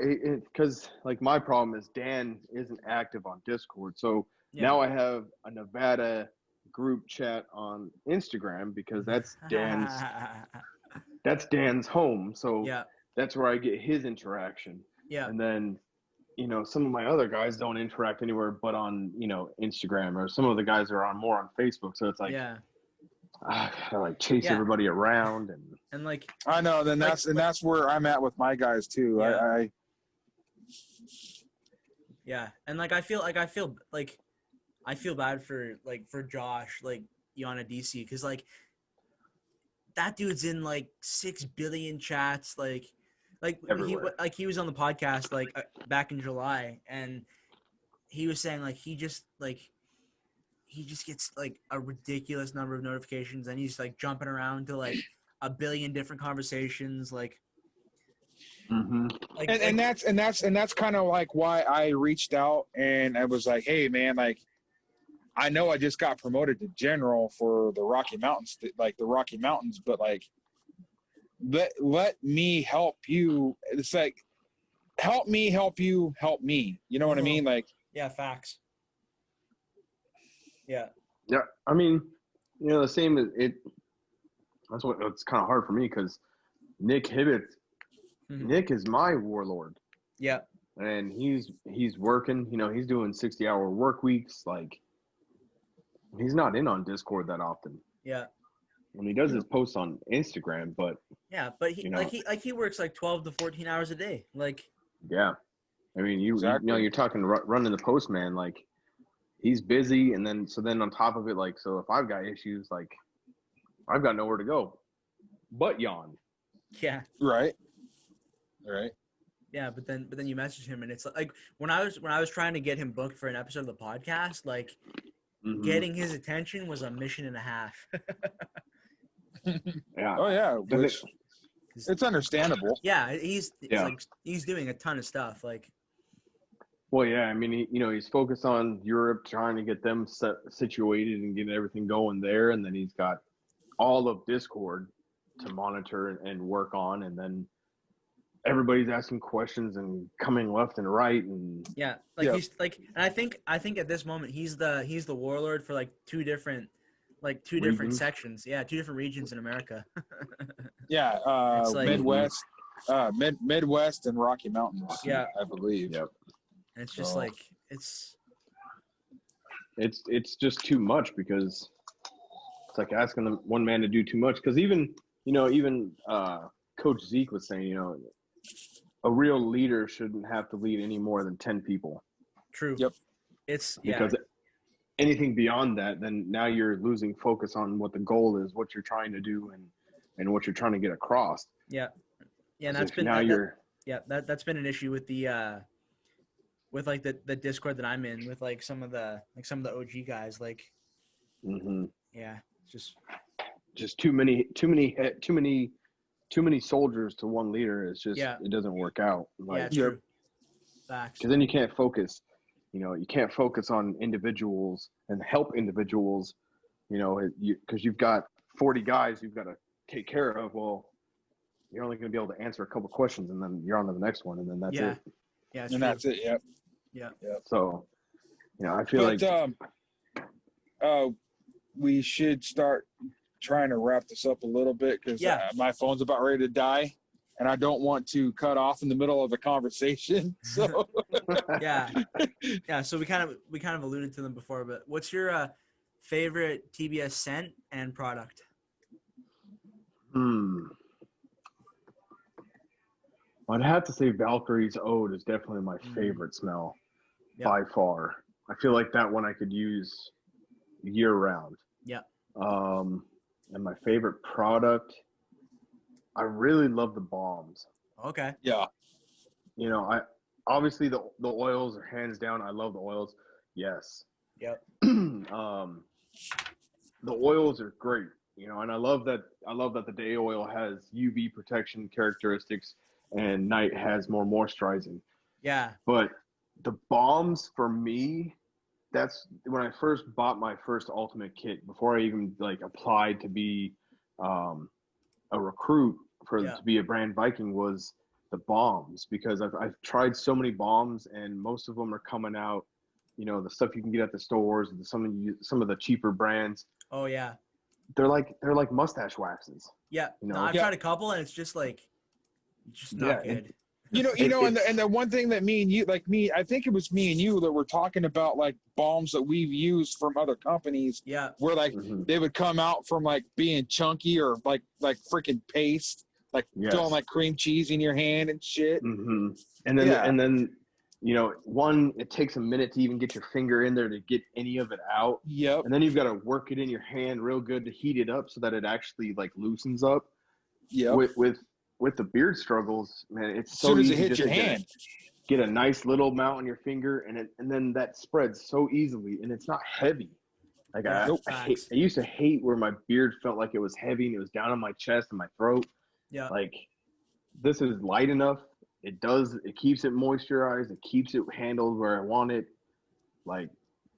because like my problem is Dan isn't active on Discord, so now I have a Nevada group chat on Instagram because that's Dan's home. So that's where I get his interaction. Yeah. And then, some of my other guys don't interact anywhere but on, Instagram, or some of the guys are more on Facebook. So it's like, I gotta like chase everybody around and like, I know. Then that's where I'm at with my guys too. Yeah. And like, I feel bad for Josh, like Yana DC, because like that dude's in like 6 billion chats, like he was on the podcast like back in July, and he was saying like he just gets like a ridiculous number of notifications, and he's like jumping around to like a billion different conversations, like. Mm-hmm. And that's kind of like why I reached out, and I was like, hey man, like I know I just got promoted to general for the Rocky Mountains, but like let me help you. It's like help me help you help me. You know what I mean? Like yeah, facts. Yeah. Yeah, I mean, the same as it. That's what it's kind of hard for me because Nick Hibbett, Nick is my warlord. Yeah. And he's working. He's doing 60-hour work weeks. Like, he's not in on Discord that often. Yeah. And he does his posts on Instagram, but yeah, but he works like 12 to 14 hours a day. Like, yeah, I mean, Exactly. you're talking running the postman. Like, he's busy, and then on top of it, like, so if I've got issues, like, I've got nowhere to go but yawn. yeah. Right. Yeah, but then you message him, and it's like when I was trying to get him booked for an episode of the podcast, like getting his attention was a mission and a half. Yeah. Oh yeah, which it's understandable. Yeah, he's doing a ton of stuff. Like, well, yeah, I mean, he's focused on Europe, trying to get them situated and get everything going there, and then he's got all of Discord to monitor and work on, and then everybody's asking questions and coming left and right, and he's like, and I think at this moment he's the warlord for like two different sections, 2 different regions in America. Yeah, like, Midwest, Midwest and Rocky Mountains. Yeah, I believe. Yep. And it's just like it's just too much because it's like asking one man to do too much. Because even Coach Zeke was saying, a real leader shouldn't have to lead any more than 10 people. True. Yep. It's because anything beyond that, then now you're losing focus on what the goal is, what you're trying to do, and what you're trying to get across. Yeah. Yeah, and that's been that's been an issue with the with like the Discord that I'm in with like some of the OG guys, like yeah, it's just too many soldiers to one leader. It's just it doesn't work out. Like, true. Facts. Because then you can't focus. You can't focus on individuals and help individuals. Because you've got 40 guys you've got to take care of. Well, you're only going to be able to answer a couple questions, and then you're on to the next one, and then that's it. Yeah, and that's it. Yep. Yeah. So, I feel we should start trying to wrap this up a little bit because my phone's about ready to die, and I don't want to cut off in the middle of the conversation. So yeah. So we kind of alluded to them before, but what's your favorite TBS scent and product? I'd have to say Valkyrie's Ode is definitely my favorite smell by far. I feel like that one I could use year round. Yeah. And my favorite product, I really love the bombs. Okay. Yeah. I obviously the oils are hands down. I love the oils. Yes. Yep. The oils are great. And I love that the day oil has UV protection characteristics and night has more moisturizing. Yeah. But the bombs for me, that's when I first bought my first ultimate kit before I even applied to be a recruit to be a brand Viking, was the bombs, because I've tried so many bombs and most of them are coming out, the stuff you can get at the stores, and some of the cheaper brands. Oh yeah. They're like mustache waxes. Yeah. I've tried a couple and it's just not good. And the one thing that I think it was me and you that were talking about like bombs that we've used from other companies. Yeah. Where they would come out from like being chunky or like freaking paste, feeling like cream cheese in your hand and shit. Mm-hmm. And then one, it takes a minute to even get your finger in there to get any of it out. Yep. And then you've got to work it in your hand real good to heat it up so that it actually loosens up. Yeah. With the beard struggles, man, it's so soon as easy it hits just your to hand. Get a nice little amount on your finger, and then that spreads so easily, and it's not heavy. I used to hate where my beard felt like it was heavy and it was down on my chest and my throat. Yeah. This is light enough. It keeps it moisturized. It keeps it handled where I want it. By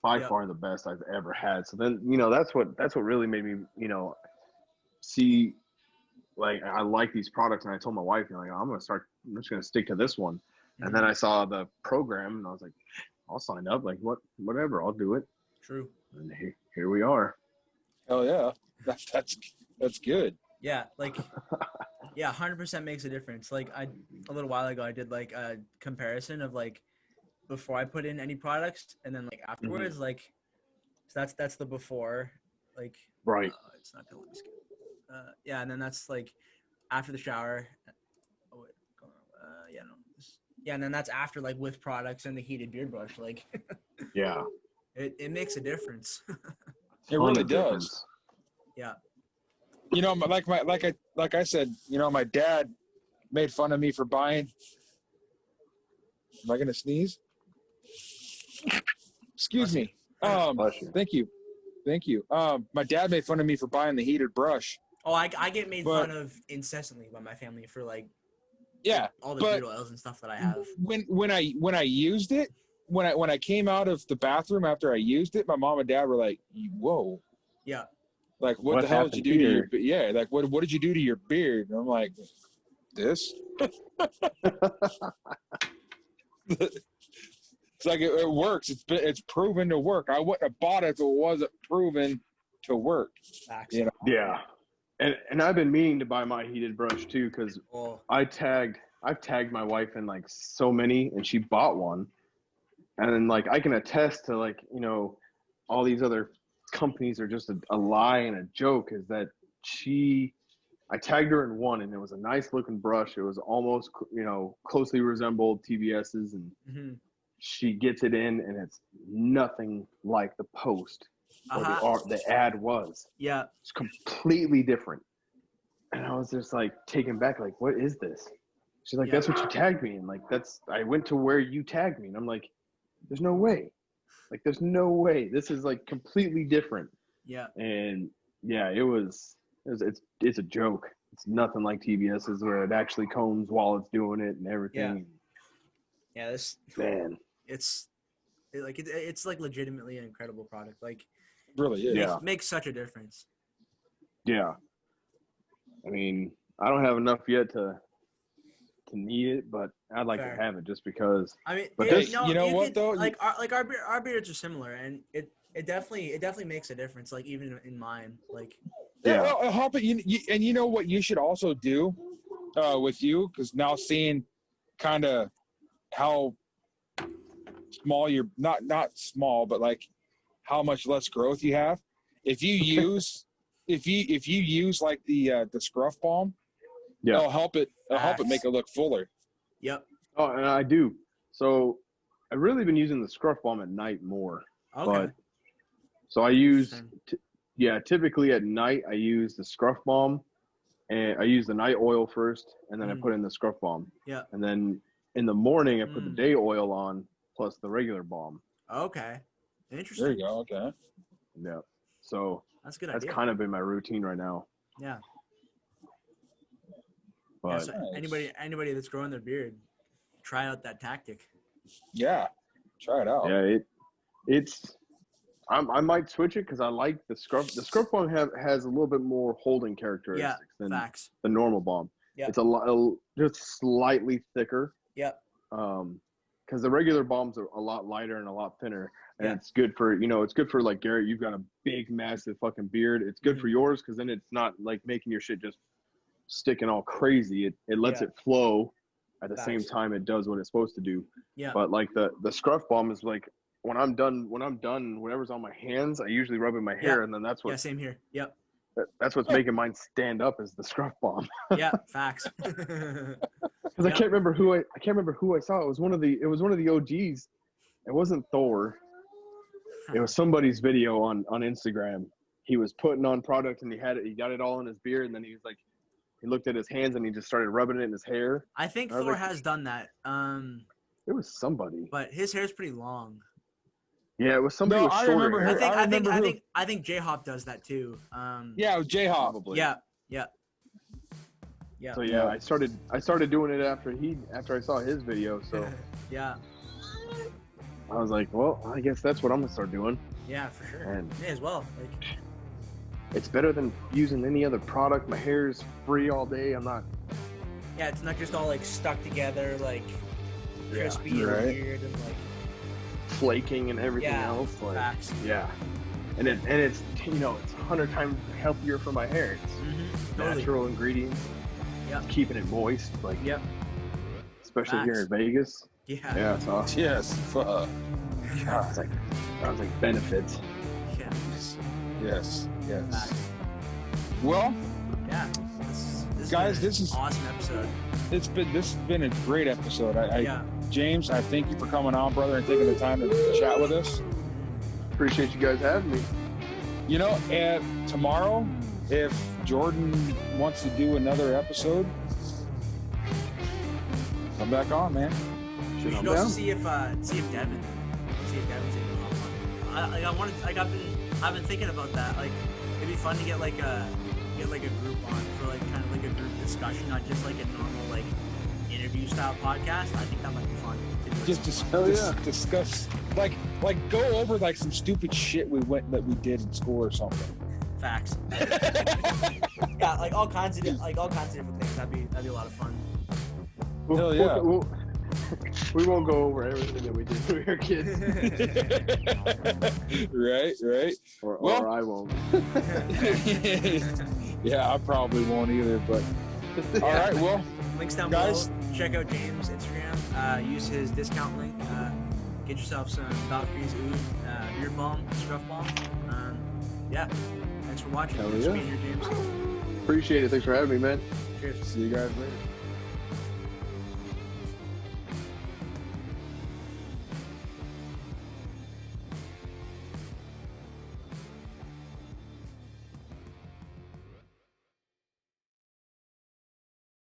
far the best I've ever had. So then, that's what really made me, see, I like these products, and I told my wife, I'm just going to stick to this one. Mm-hmm. And then I saw the program, and I was like, I'll sign up. Whatever, I'll do it. True. And here we are. Hell yeah. That's good. Yeah, like, yeah, 100% makes a difference. Like, a little while ago, I did like a comparison of like before I put in any products, and then like afterwards, like, so that's the before, like, Right. it's not gonna let me skip. Yeah, and then that's like after the shower. Oh wait, yeah, no, yeah, and then that's after like with products and the heated beard brush. Like, Yeah. it makes a difference. It really does. Yeah. You know, like I said, you know, my dad made fun of me for buying. Am I gonna sneeze? Excuse me. Bless you. Thank you. My dad made fun of me for buying the heated brush. Oh, I get made fun of incessantly by my family for like all the beard oils and stuff that I have. When I used it, when I came out of the bathroom after I used it, my mom and dad were like, "Whoa." Yeah. Like, what the hell did you do to your beard? Yeah, like what did you do to your beard? And I'm like, this. It's like it works. It's proven to work. I wouldn't have bought it if it wasn't proven to work. You know? Yeah, and I've been meaning to buy my heated brush too because I've tagged my wife in like so many, and she bought one, and then like I can attest to like, you know, all these other companies are just a lie and a joke. Is that I tagged her in one, and it was a nice looking brush. It was almost, you know, closely resembled TBS's, and she gets it in, and it's nothing like the post or the ad was. Yeah, it's completely different. And I was just like taken back, like, what is this? She's like, that's what you tagged me in. Like, I went to where you tagged me, and I'm like, there's no way. Like, there's no way. This is like completely different. Yeah. And yeah, it's a joke. It's nothing like TBS's where it actually combs while it's doing it and everything. Yeah, this man, it's like legitimately an incredible product. Like, really is. Yeah, it makes such a difference. Yeah, I mean, I don't have enough yet to need it, but I'd like to have it just because. I mean, but you know what though? Like our beards are similar, and it definitely makes a difference. Like even in mine, like. Yeah, well, Hop, and you know what you should also do with you, because now seeing kind of how small you're not small, but like how much less growth you have. If you use if you use like the scruff balm, it'll help it make it look fuller. Yep. Oh, and I do. So I've really been using the scruff balm at night more. Okay. But, so I use typically at night I use the scruff balm, and I use the night oil first, and then I put in the scruff balm. Yeah. And then in the morning I put the day oil on plus the regular balm. Okay. Interesting. There you go. Okay. Yeah. So that's good. That's kind of been my routine right now. Yeah. But so anybody that's growing their beard, try out that tactic. Yeah. Try it out. Yeah, it's. I might switch it because I like the scruff. The scruff balm has a little bit more holding characteristics than the normal balm. Yeah. It's just slightly thicker. Yeah. Because the regular balms are a lot lighter and a lot thinner, and it's good for like Garrett. You've got a big, massive fucking beard. It's good for yours because then it's not like making your shit just sticking all crazy. It lets it flow at the same time it does what it's supposed to do. Yeah. But like the scruff balm is like. When I'm done, whatever's on my hands, I usually rub in my hair, and then that's what. Yeah, same here. Yep. That's what's making mine stand up is the scruff balm. Yeah, facts. Because I can't remember who I saw. It was one of the OGs. It wasn't Thor. It was somebody's video on Instagram. He was putting on product and he got it all in his beard, and then he was like, he looked at his hands and he just started rubbing it in his hair. I think Thor has done that. It was somebody. But his hair's pretty long. Yeah, it was somebody with shorter hair. I think J-Hop does that too. Yeah, J-Hop. Probably. Yeah. So yeah, I started doing it after I saw his video. So yeah, I was like, well, I guess that's what I'm gonna start doing. Yeah, for sure. And me as well. Like, it's better than using any other product. My hair's free all day. I'm not. Yeah, it's not just all like stuck together, like crispy and weird and like. Flaking and everything else. Facts. Yeah. and it's it's 100 times healthier for my hair. It's Totally. natural ingredients. Yep. It's keeping it moist, like Yep. especially here in Vegas. Yeah. Yeah, it's awesome. Yes. God. It's like sounds like benefits. Yeah. Yes. Yes. Facts. Well, Yeah. This guys, been this is an awesome episode. this has been a great episode. Yeah. James, I thank you for coming on, brother, and taking the time to chat with us. Appreciate you guys having me. And tomorrow, if Jordan wants to do another episode, come back on, man. We should also see if Devin's able to hop on. I've been thinking about that. Like, it'd be fun to get like a group on for like kind of like a group discussion, not just like a normal like interview style podcast. I think that might be fun to do. Just discuss, like go over like some stupid shit we did in school or something. Facts. Yeah, like all kinds of different things. That'd be a lot of fun. Hell yeah. We won't go over everything that we did when we were kids. Right. Or I won't. Yeah, I probably won't either, but all right, well, Links down guys, below. Check out James' Instagram. Use his discount link. Get yourself some Valkyrie's Oud beard balm, scruff balm. Yeah. Thanks for watching. Thanks for being here, James. Appreciate it. Thanks for having me, man. Cheers. See you guys later.